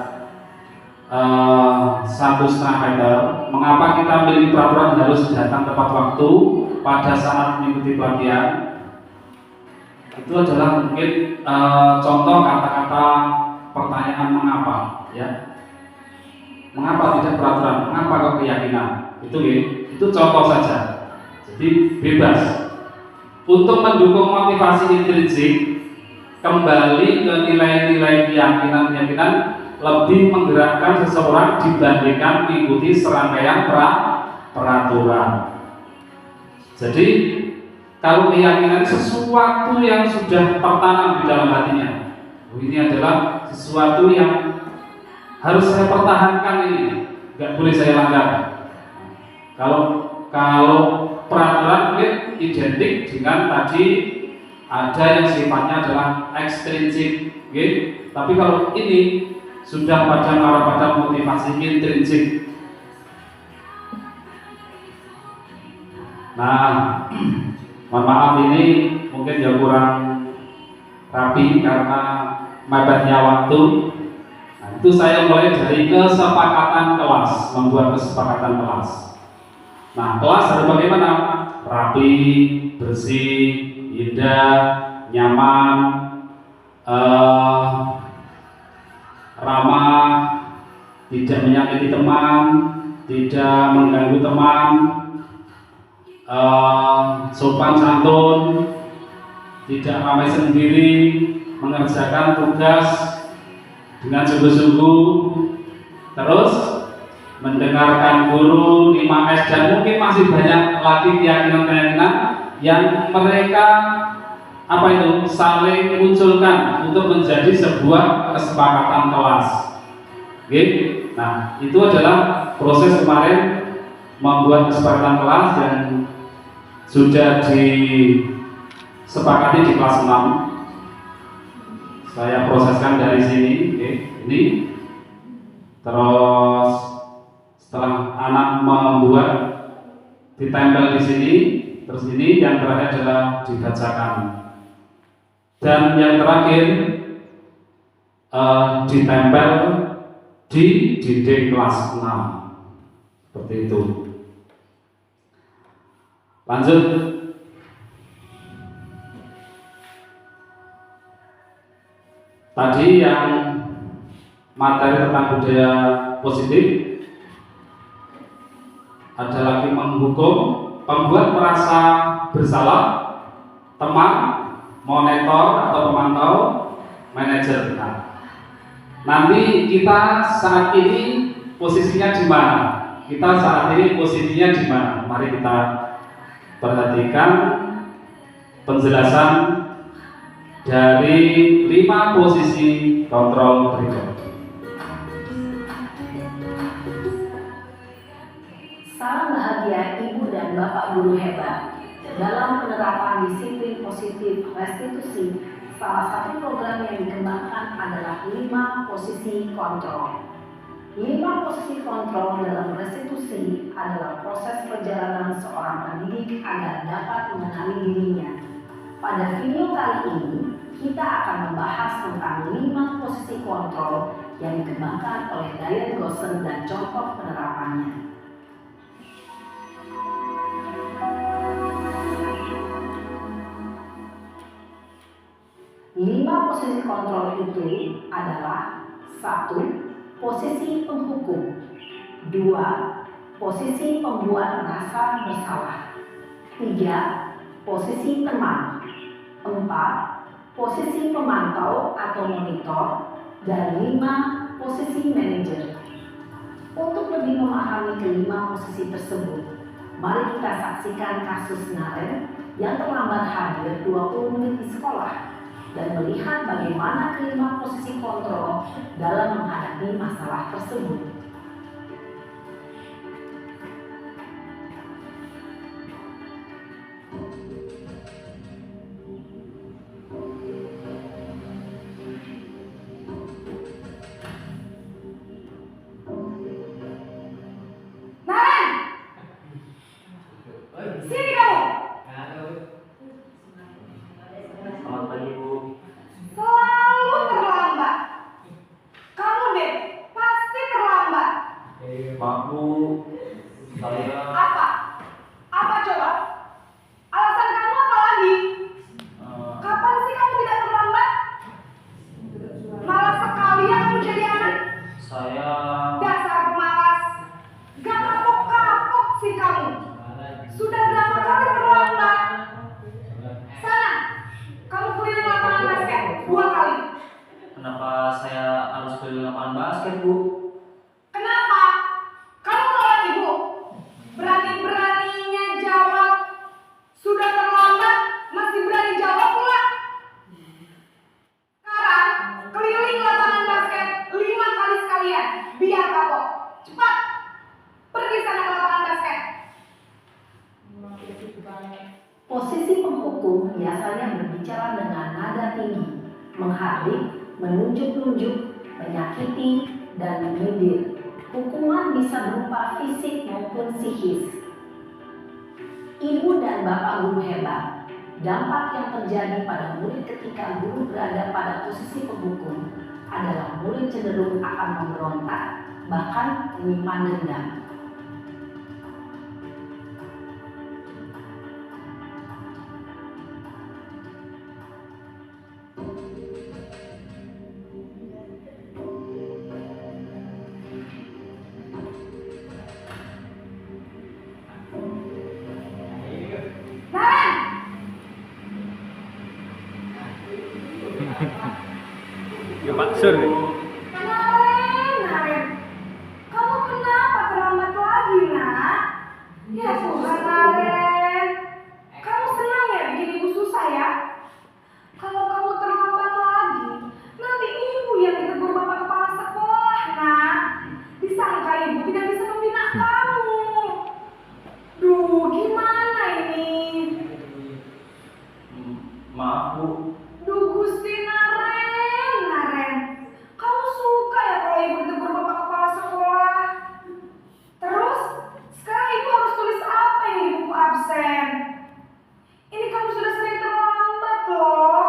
1,5 meter? Mengapa kita memiliki peraturan harus datang tepat waktu pada saat mengikuti pelatihan? Itu adalah mungkin contoh kata-kata pertanyaan mengapa, ya. Mengapa tidak peraturan? Mengapa kok keyakinan? Itu contoh saja. Jadi bebas. Untuk mendukung motivasi intrinsik, kembali ke nilai-nilai keyakinan lebih menggerakkan seseorang dibandingkan mengikuti serangkaian peraturan. Jadi kalau keyakinan sesuatu yang sudah tertanam di dalam hatinya, ini adalah sesuatu yang harus saya pertahankan, ini nggak boleh saya langgar. Kalau peraturan mungkin identik dengan tadi ada yang sifatnya adalah ekstrinsik, okay? Tapi kalau ini sudah pada motivasi intrinsik. Nah, mohon maaf ini mungkin ya kurang rapi karena mepetnya waktu. Nah, itu saya mulai dari kesepakatan kelas, membuat kesepakatan kelas. Nah, kelas harus bagaimana? Rapi, bersih, indah, nyaman, ramah, tidak menyakiti teman, tidak mengganggu teman, sopan santun, tidak ramai sendiri, mengerjakan tugas dengan sungguh-sungguh, terus mendengarkan guru, 5S, dan mungkin masih banyak lagi keyakinan-keyakinan yang mereka saling munculkan untuk menjadi sebuah kesepakatan kelas. Oke? Nah, itu adalah proses kemarin membuat kesepakatan kelas yang sudah disepakati di kelas 6. Saya proseskan dari sini, oke? Ini terus setelah anak membuat ditempel di sini, terus ini yang terakhir adalah dibacakan, dan yang terakhir ditempel di dinding kelas 6 seperti itu. Lanjut. Tadi yang materi tentang budaya positif, ada lagi menghukum, pembuat merasa bersalah, teman, monitor atau pemantau, manajer. Nah, nanti kita saat ini posisinya di mana? Mari kita perhatikan penjelasan dari 5 posisi kontrol berikut. Salam bahagia Ibu dan Bapak guru hebat. Dalam penerapan disiplin positif restitusi, salah satu program yang dikembangkan adalah 5 posisi kontrol. 5 posisi kontrol dalam restitusi adalah proses perjalanan seorang pendidik agar dapat mengenali dirinya. Pada video kali ini, kita akan membahas tentang 5 posisi kontrol yang dikembangkan oleh Diane Goshen dan contoh penerapannya. 5 posisi kontrol itu adalah: 1. Posisi penghukum. 2. Posisi pembuat merasa bersalah. 3. Posisi teman. 4. Posisi pemantau atau monitor. Dan 5. Posisi manajer. Untuk lebih memahami kelima posisi tersebut, mari kita saksikan kasus Naren yang terlambat hadir 20 menit di sekolah dan melihat bagaimana kelima posisi kontrol dalam menghadapi masalah tersebut. Naren! Sini kamu! saya harus keliling lapangan basket, Bu? Kenapa? Kamu nolak ibu? Berani-beraninya jawab. Sudah terlambat, masih berani jawab pula. Sekarang, keliling lapangan basket 5 kali sekalian. Biar kapok. Cepat. Pergi sana ke lapangan basket. Posisi penghukum biasanya berbicara dengan nada tinggi, menghardik, menunjuk-nunjuk, menyakiti, dan menyindir. Hukuman bisa berupa fisik maupun psikis. Ibu dan bapak guru hebat, dampak yang terjadi pada murid ketika guru berada pada posisi penghukum adalah murid cenderung akan memberontak, bahkan menyimpan dendam. Ya Pak Sur. Naren. Kamu kenapa terlambat lagi, nak? Ya Tuhan, Naren. Kamu senang ya bikin ibu susah ya? Kalau kamu terlambat lagi, nanti ibu yang ditegur bapak kepala sekolah, nak. Disangka ibu tidak bisa membina kamu. Duh, gimana ini? Maaf, Bu. Duh, Gusti Naren. Kamu suka ya kalau ibu ditegur bapak kepala sekolah? Terus, sekarang ibu harus tulis apa ini di buku absen? Ini kamu sudah sering terlambat loh.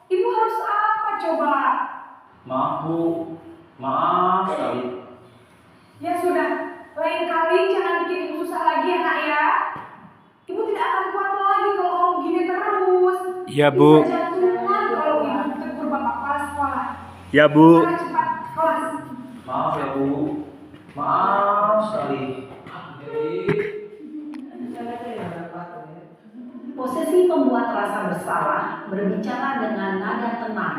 Ibu harus apa coba? Maaf, Bu. Maaf sekali. Ya sudah, lain kali jangan bikin ibu susah lagi ya, nak ya. Ibu tidak akan kuat lagi kalau kamu begini terus. Iya, Bu. Bisa jantungan kalau ibu ditegur bapak kepala sekolah. Ya, Bu. Sekarang cepat kelas. Maaf ya, Bu. Maaf sekali. Posisi pembuat rasa bersalah berbicara dengan nada tenang,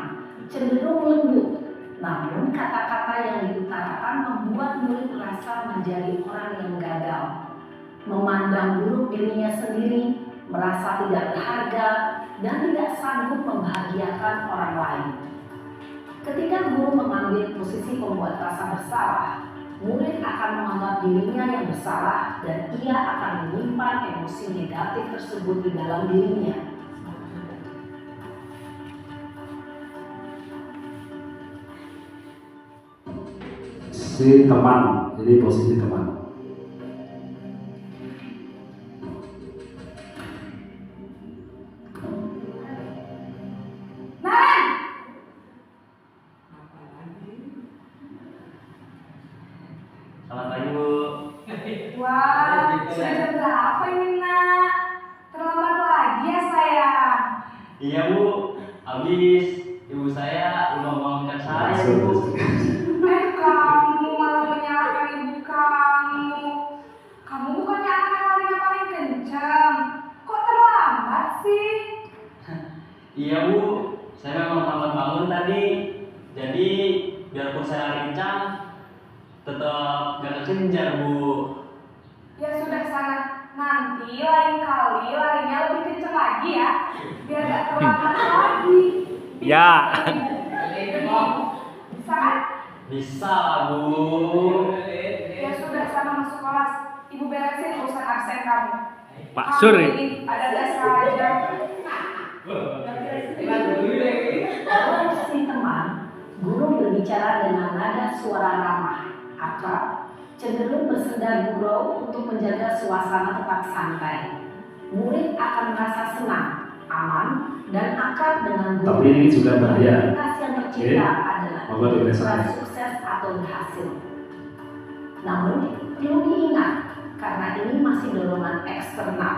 cenderung lembut. Namun kata-kata yang diutarakan membuat murid merasa menjadi orang yang gagal, memandang buruk dirinya sendiri, merasa tidak berharga, dan tidak sanggup membahagiakan orang lain. Ketika guru mengambil posisi pembuat rasa bersalah, murid akan menganggap dirinya yang bersalah dan ia akan menyimpan emosi negatif tersebut di dalam dirinya. Si teman, jadi posisi teman. Naren! Selamat pagi, Bu. Wah, sudah jam berapa ini, nak? Terlambat lagi ya, sayang? Iya, Bu. Habis ibu saya udah membangunkan saya, Bu. Kamu malah menyalahkan ibu kamu. Kamu bukannya anak yang larinya paling kencang. Kok terlambat sih? Iya, Bu. Saya memang lambat bangun tadi. Jadi biarpun saya lari kencang, tetap gak kekejar, Bu. Ya sudah sana. Nanti lain kali larinya lebih kencang lagi ya. Biar gak terlambat lagi. Ya. Bisa kan? Bisa lah, Bu. Ya sudah sana masuk kelas. Ibu beresin urusan absen kamu. Pak Sur. Ini ada saja. Posisi teman, guru berbicara dengan nada suara ramah, akrab, cenderung bersenda gurau untuk menjaga suasana tetap santai. Murid akan merasa senang, aman, dan akrab dengan guru. Tapi ini juga bahaya. Kualitas yang tercipta adalah Monggo dibereskan. sukses atau berhasil. Namun perlu diingat, karena ini masih dorongan eksternal,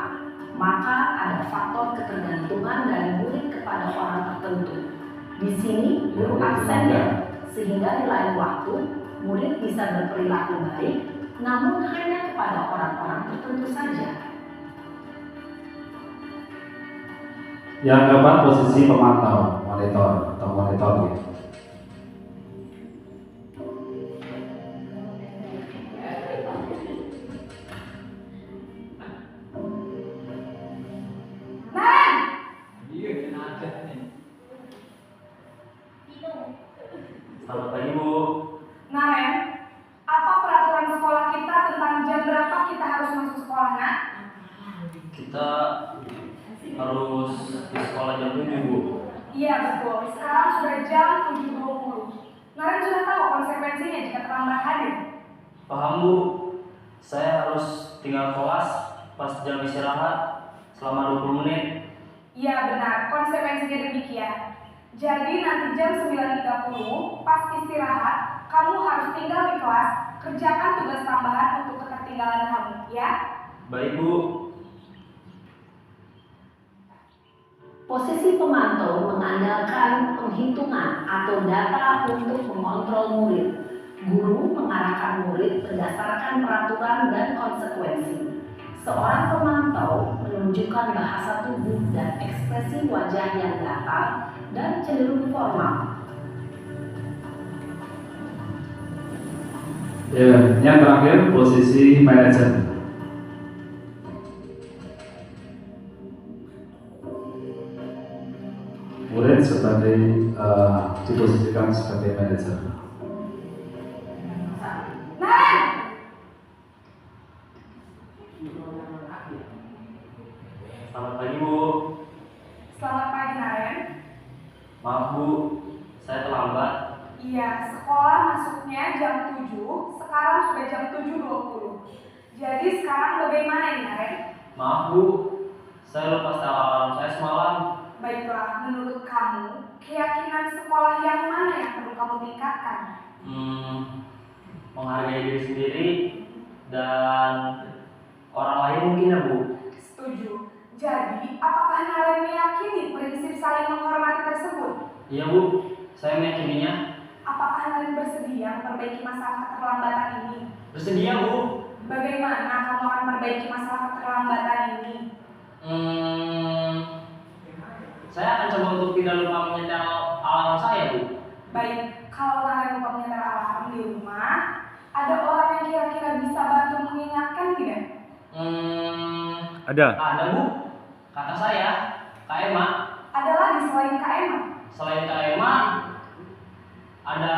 maka ada faktor ketergantungan dari murid kepada orang tertentu. Di sini guru absennya, sehingga di lain waktu murid bisa berperilaku baik, namun hanya kepada orang-orang tertentu saja. Yang keempat, posisi pemantau, monitor atau monitoring. Selamat pagi, Bu. Nah, Ren, apa peraturan sekolah kita tentang jam berapa kita harus masuk sekolah, Nak? Kita harus di sekolah jam 7, Bu. Iya, betul. Sekarang sudah jam 7.20. Naren sudah tahu konsekuensinya jika terlambat hadir. Paham, Bu. Saya harus tinggal kelas pas jam istirahat selama 20 menit. Iya, benar. Konsekuensinya demikian. Jadi nanti jam 9.30 pas istirahat, kamu harus tinggal di kelas, kerjakan tugas tambahan untuk ketertinggalan kamu, ya? Baik, Bu. Posisi pemantau mengandalkan penghitungan atau data untuk mengontrol murid. Guru mengarahkan murid berdasarkan peraturan dan konsekuensi. Seorang pemantau menunjukkan bahasa tubuh dan ekspresi wajah yang datar dan cenderung formal. Ya, yang terakhir posisi manajer. Murid sebagai diposisikan sebagai manajer. Naren! Selamat pagi, Bu. Selamat pagi, Naren. Maaf, Bu. Saya terlambat. Iya, sekolah masuknya jam 7, sekarang sudah jam 7.20. Jadi sekarang bagaimana ini, Naren? Maaf, Bu. Saya lupa setel alarm saya semalam. Baiklah, menurut kamu, keyakinan sekolah yang mana yang perlu kamu tingkatkan? Menghargai diri sendiri dan orang lain mungkin, ya, Bu. Setuju. Jadi, apakah Naren meyakini prinsip saling menghormati tersebut? Iya, Bu. Saya meyakininya. Apakah Naren bersedia memperbaiki masalah keterlambatan ini? Bersedia, Bu. Bagaimana kamu akan memperbaiki masalah keterlambatan ini? Saya akan coba untuk tidak lupa menyetel alarm saya, Bu. Baik, kalau Naren lupa menyetel alarm di rumah, ada orang yang kira-kira bisa bantu mengingatkan tidak? Ada. Ada, Bu. Kata saya, Kak Emma. Ada lagi selain Kak Emma? Selain Kak Emma, ada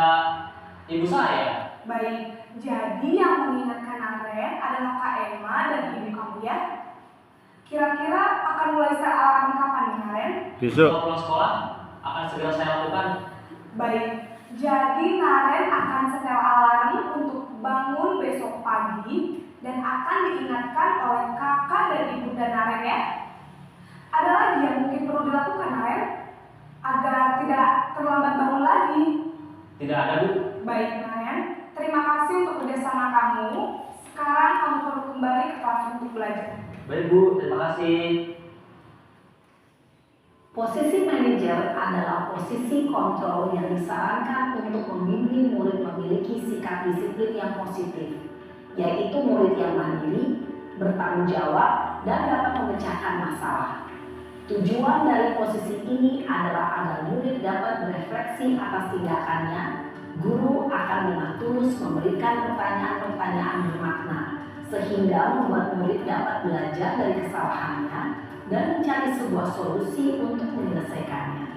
ibu saya. Baik, jadi yang mengingatkan Naren adalah Kak Emma dan ibu kamu, ya? Kira-kira akan mulai setel alarm kapan nih, Naren? Besok. Setelah pulang sekolah, akan segera saya lakukan. Baik, jadi Naren akan setel alarm untuk bangun besok pagi dan akan diingatkan oleh kakak dan ibunda Naren, ya? Ada lagi yang mungkin perlu dilakukan, Naren? Agar tidak terlambat bangun lagi. Tidak ada, Bu. Baik, Naren. Terima kasih untuk kerjasama kamu. Sekarang kamu perlu kembali ke kelas untuk belajar. Baik, Bu. Terima kasih. Posisi manajer adalah posisi kontrol yang disarankan untuk membimbing murid memiliki sikap disiplin yang positif, yaitu murid yang mandiri, bertanggung jawab, dan dapat memecahkan masalah. Tujuan dari posisi ini adalah agar murid dapat berefleksi atas tindakannya. Guru akan dengan tulus memberikan pertanyaan-pertanyaan bermakna, sehingga membuat murid dapat belajar dari kesalahannya dan mencari sebuah solusi untuk menyelesaikannya.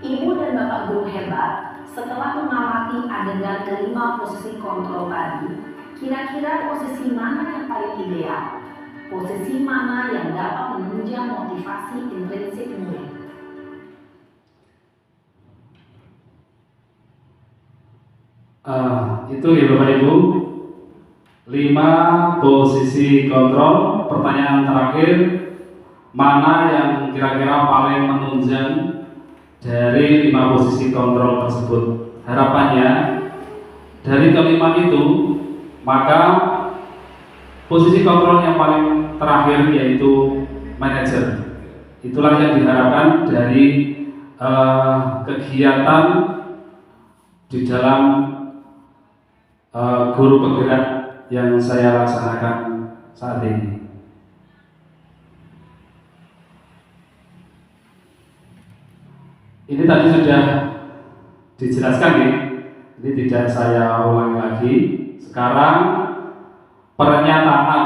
Ibu dan bapak guru hebat, setelah mengamati adegan kelima posisi kontrol tadi, kira-kira posisi mana yang paling ideal? Posisi mana yang dapat menunjang motivasi intrinsik murid? Itu ya Bapak Ibu, 5 posisi kontrol. Pertanyaan terakhir, mana yang kira-kira paling menunjang dari 5 posisi kontrol tersebut? Harapannya dari kelima itu, maka posisi kontrol yang paling terakhir yaitu manajer. Itulah yang diharapkan dari kegiatan di dalam guru penggerak yang saya laksanakan saat ini. Ini tadi sudah dijelaskan nih, ini tidak saya ulangi lagi. Sekarang pernyataan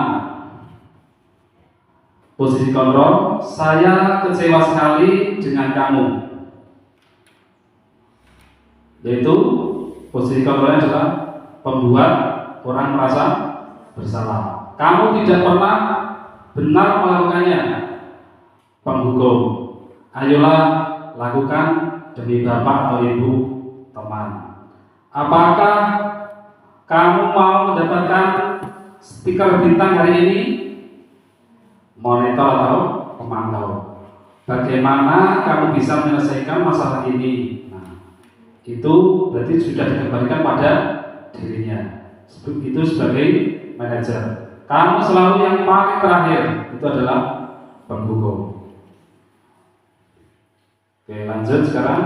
posisi kontrol, saya kecewa sekali dengan kamu. yaitu posisi kontrolnya adalah pembuat orang merasa bersalah. Kamu tidak pernah benar melakukannya, penghukum. Ayolah lakukan demi bapak atau ibu teman. Apakah kamu mau mendapatkan stiker bintang hari ini? Monitor atau pemantau. Bagaimana kamu bisa menyelesaikan masalah ini? Nah, itu berarti sudah dikembalikan pada dirinya. Itu sebagai manajer. Kamu selalu yang paling terakhir, itu adalah penghukum. Oke, lanjut sekarang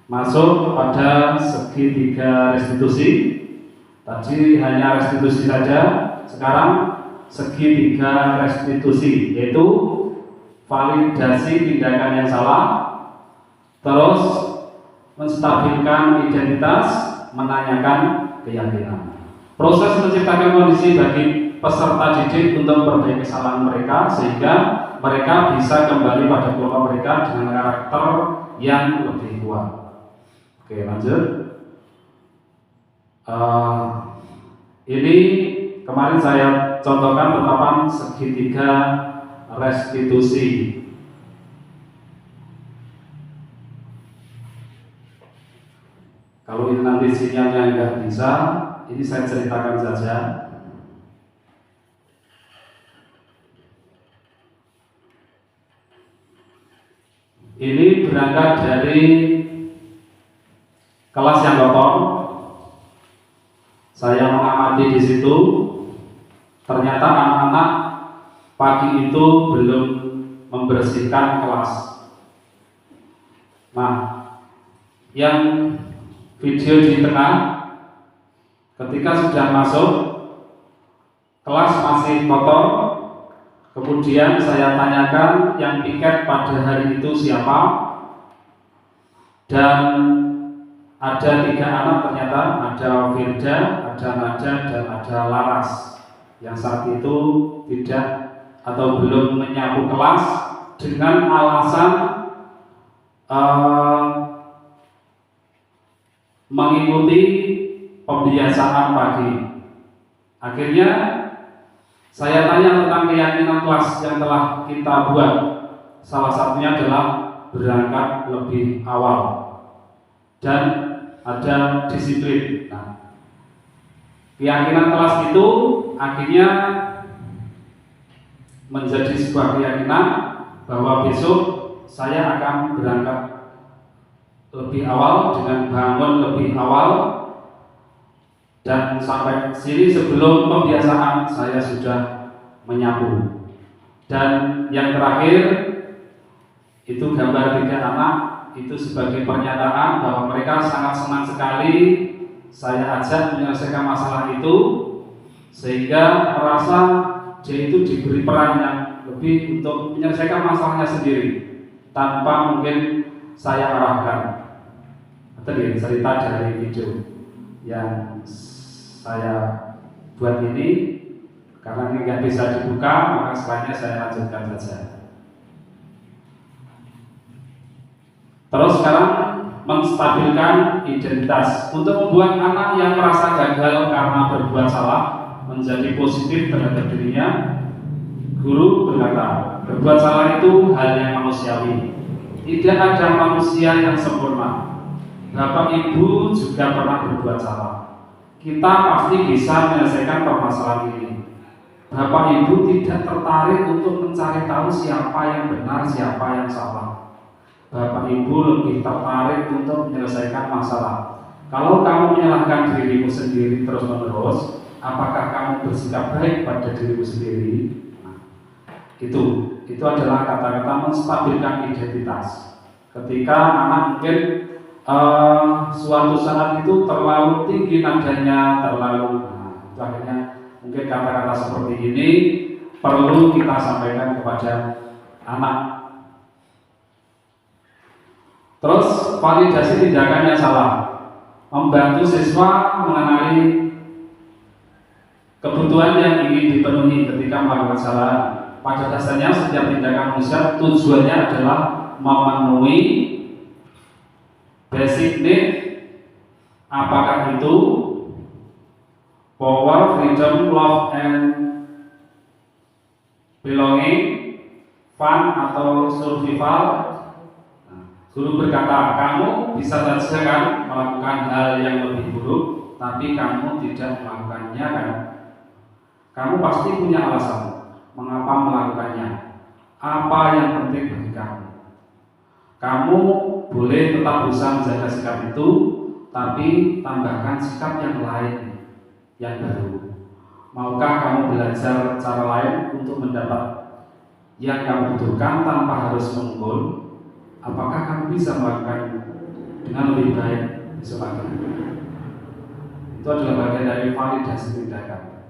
masuk pada segitiga restitusi. Tadi hanya restitusi saja, sekarang segitiga restitusi, yaitu validasi tindakan yang salah, terus menstabilkan identitas, menanyakan keyakinan. Proses menciptakan kondisi bagi peserta didik untuk memperbaiki kesalahan mereka sehingga mereka bisa kembali pada kelompok mereka dengan karakter yang lebih kuat. Oke, lanjut. Ini kemarin saya contohkan penerapan segitiga restitusi. Kalau ini nanti sinyalnya nggak bisa, ini saya ceritakan saja. Ini berangkat dari kelas yang kotor. Saya mengamati di situ, ternyata anak-anak pagi itu belum membersihkan kelas. Nah, yang video di tengah, ketika sudah masuk kelas masih kotor, kemudian saya tanyakan yang piket pada hari itu siapa, dan ada 3 anak ternyata, ada Firda, ada Naja, dan ada Laras yang saat itu tidak atau belum menyapu kelas dengan alasan mengikuti pembiasaan pagi. Akhirnya saya tanya tentang keyakinan kelas yang telah kita buat. Salah satunya adalah berangkat lebih awal dan ada disiplin. Nah, keyakinan kelas itu akhirnya menjadi sebuah keyakinan bahwa besok saya akan berangkat lebih awal dengan bangun lebih awal, dan sampai sini sebelum pembiasaan saya sudah menyapu. Dan yang terakhir itu gambar 3 anak, itu sebagai pernyataan bahwa mereka sangat senang sekali saya ajak menyelesaikan masalah itu, sehingga merasa dia itu diberi peran yang lebih untuk menyelesaikan masalahnya sendiri tanpa mungkin saya arahkan. Tadi cerita dari video yang saya buat ini, karena ini nggak bisa dibuka, maka selanjutnya saya lanjutkan saja. Terus sekarang menstabilkan identitas untuk membuat anak yang merasa gagal karena berbuat salah menjadi positif terhadap dirinya. Guru berkata, berbuat salah itu hal yang manusiawi. Tidak ada manusia yang sempurna. Bapak Ibu juga pernah berbuat salah. Kita pasti bisa menyelesaikan permasalahan ini. Bapak Ibu tidak tertarik untuk mencari tahu siapa yang benar, siapa yang salah. Bapak Ibu lebih tertarik untuk menyelesaikan masalah. Kalau kamu menyalahkan dirimu sendiri terus-menerus, apakah kamu bersikap baik pada dirimu sendiri? Nah, itu adalah kata-kata menstabilkan identitas. Ketika anak mungkin suatu saat itu terlalu tinggi nadanya, itu akhirnya mungkin kata-kata seperti ini perlu kita sampaikan kepada anak. Terus validasi tindakan yang salah, membantu siswa mengenali kebutuhan yang ingin dipenuhi ketika melakukan kesalahan. Pada dasarnya setiap tindakan manusia tujuannya adalah memenuhi basic need Apakah itu power, freedom, love, and belonging, fun, atau survival? Guru berkata, kamu bisa saja kan melakukan hal yang lebih buruk, tapi kamu tidak melakukannya kan? Kamu pasti punya alasan mengapa melakukannya. Apa yang penting bagi kamu? Kamu boleh tetap berusaha menjaga sikap itu, tapi tambahkan sikap yang lain, yang baru. Maukah kamu belajar cara lain untuk mendapat yang kamu butuhkan tanpa harus mengunggul? Apakah kamu bisa melakukan dengan lebih baik besok pagi? Itu adalah bagian dari validasi tindakan.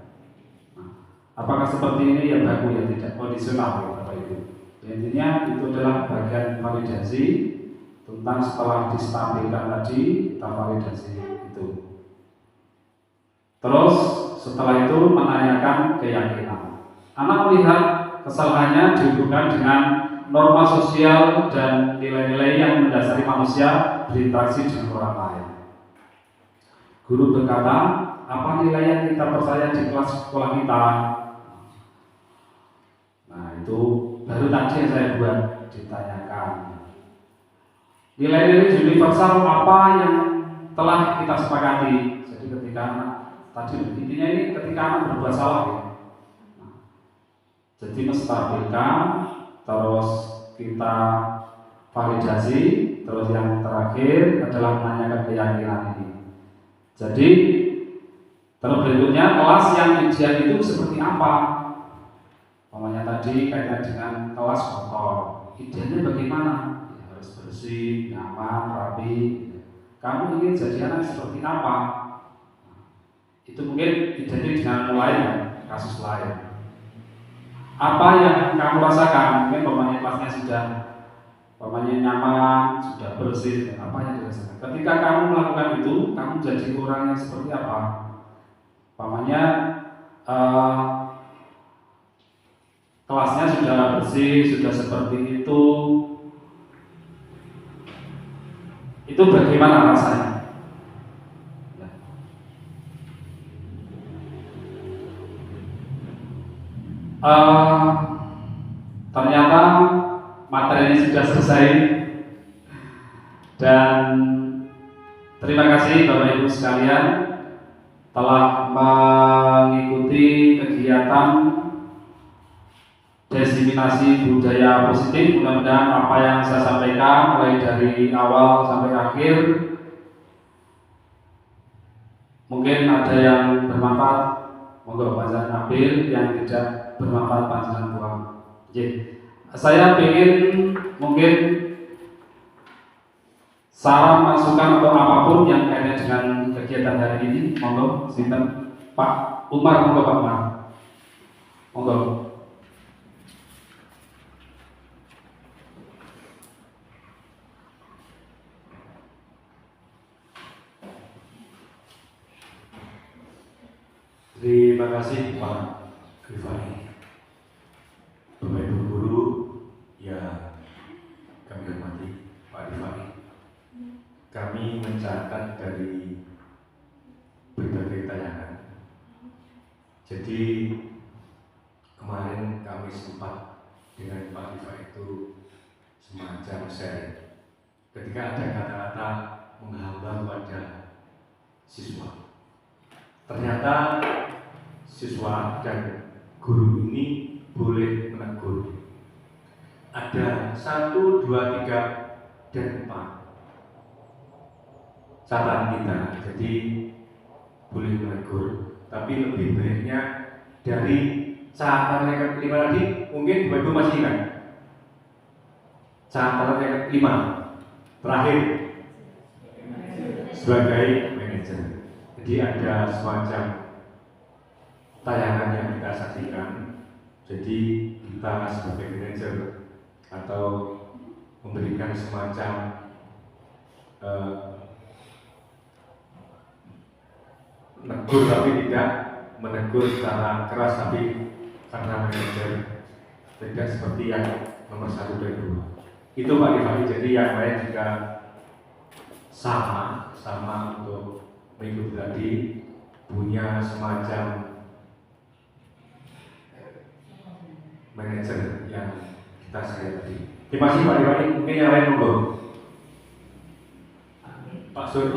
Apakah seperti ini? Ya bagus, ya tidak kondisional Bapak Ibu. Intinya itu adalah bagian validasi tentang setelah distabilkan tadi kita validasi itu. Terus setelah itu menanyakan keyakinan. Anak melihat kesalahannya dihubungkan dengan norma sosial dan nilai-nilai yang mendasari manusia berinteraksi dengan orang lain. Guru berkata, apa nilai yang kita percaya di kelas sekolah kita? Nah itu baru tadi yang saya buat ditanyakan. Nilai-nilai universal apa yang telah kita sepakati? Jadi ketika anak tadi intinya ini ketika anak berbuat salah ya. Jadi menstabilkan, terus kita validasi, terus yang terakhir adalah menanyakan keyakinan ini. Jadi terus berikutnya kelas yang ideal itu seperti apa? Namanya tadi kaitan dengan kelas kotor. Idealnya bagaimana? Ya, harus bersih, nyaman, rapi. Kamu ingin jadi anak seperti apa? Itu mungkin idealnya dengan mulai kasus lain. Apa yang kamu rasakan? Mungkin pemainnya kelasnya sudah nyaman, sudah bersih. Apa yang dirasakan? Ketika kamu melakukan itu, kamu jadi orang yang seperti apa? Pemainnya kelasnya sudah bersih, sudah seperti itu bagaimana rasanya? Ternyata materinya sudah selesai dan terima kasih Bapak Ibu sekalian telah mengikuti kegiatan diseminasi budaya positif. Mudah-mudahan apa yang saya sampaikan mulai dari awal sampai akhir mungkin ada yang bermanfaat, monggo panjenengan ambil, yang tidak bermanfaat panjenengan buang. Saya ingin mungkin saran, masukan atau apapun yang kaitan dengan kegiatan hari ini, monggo sinten Pak Umar, monggo Pak Umar, monggo. Terima kasih Pak Rifani. Bapak Ibu guru yang kami hormati, Pak Rifani, kami mencatat dari berbagai tayangan. Jadi kemarin kami sempat dengan Pak Rifani itu semacam sharing. Ketika ada kata-kata menghambat pada siswa, ternyata siswa dan guru ini boleh menegur. Ada 1, 2, 3, dan 4 catatan kita. Jadi boleh menegur, tapi lebih baiknya dari catatan yang kelima tadi, mungkin Bapak Ibu masih ingat. Catatan yang kelima terakhir sebagai manajer. Jadi ada semacam tayangan yang kita saksikan. Jadi kita sebagai manajer atau memberikan semacam menegur tapi tidak menegur secara keras, tapi karena manajer tidak seperti yang nomor 1 dan 2. Itu Pak Rifani. Jadi yang lain juga sama untuk minggu tadi punya semacam manajer yang kita saya tadi. Terima kasih Pak Iwani, mungkin yang lain monggo. Pak Sur.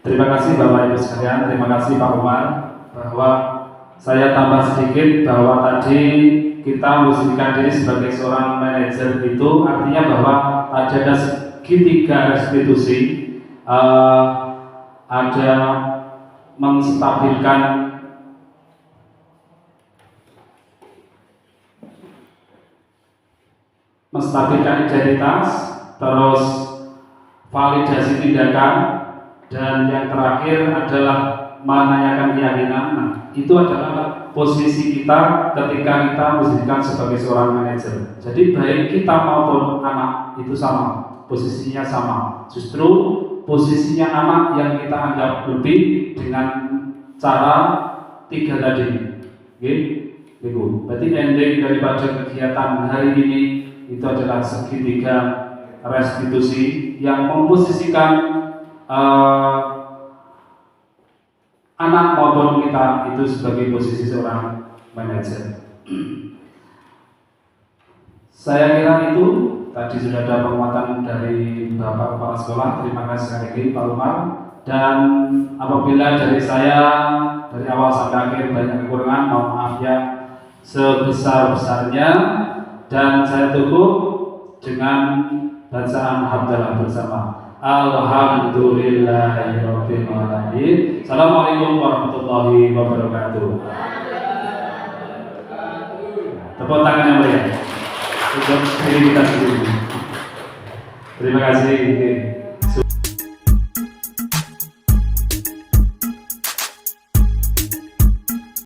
Terima kasih Bapak Ibu sekalian, terima kasih Pak Umar, bahwa saya tambah sedikit bahwa tadi kita memposisikan diri sebagai seorang manajer itu artinya bahwa ada segitiga restitusi, ada menstabilkan identitas, terus validasi tindakan, dan yang terakhir adalah menanyakan keyakinan. Nah, itu adalah posisi kita ketika kita posisikan sebagai seorang manajer. Jadi baik kita maupun anak itu sama, posisinya sama. Justru posisinya anak yang kita anggap lebih dengan cara 3 tadi. Oke, itu. Berarti ending daripada kegiatan hari ini itu adalah segitiga restitusi yang memposisikan anak maupun kita itu sebagai posisi seorang manajer. Saya kira itu tadi sudah ada penguatan dari Bapak Kepala Sekolah. Terima kasih sekali lagi Pak Umar. Dan apabila dari saya dari awal sampai akhir banyak kekurangan, mohon maaf ya sebesar-besarnya. Dan saya tutup dengan bacaan hamdalah bersama. Alhamdulillahirabbil alamin. Assalamualaikum warahmatullahi wabarakatuh. Tepuk tangan yang meriah untuk diri kita sendiri. Terima kasih.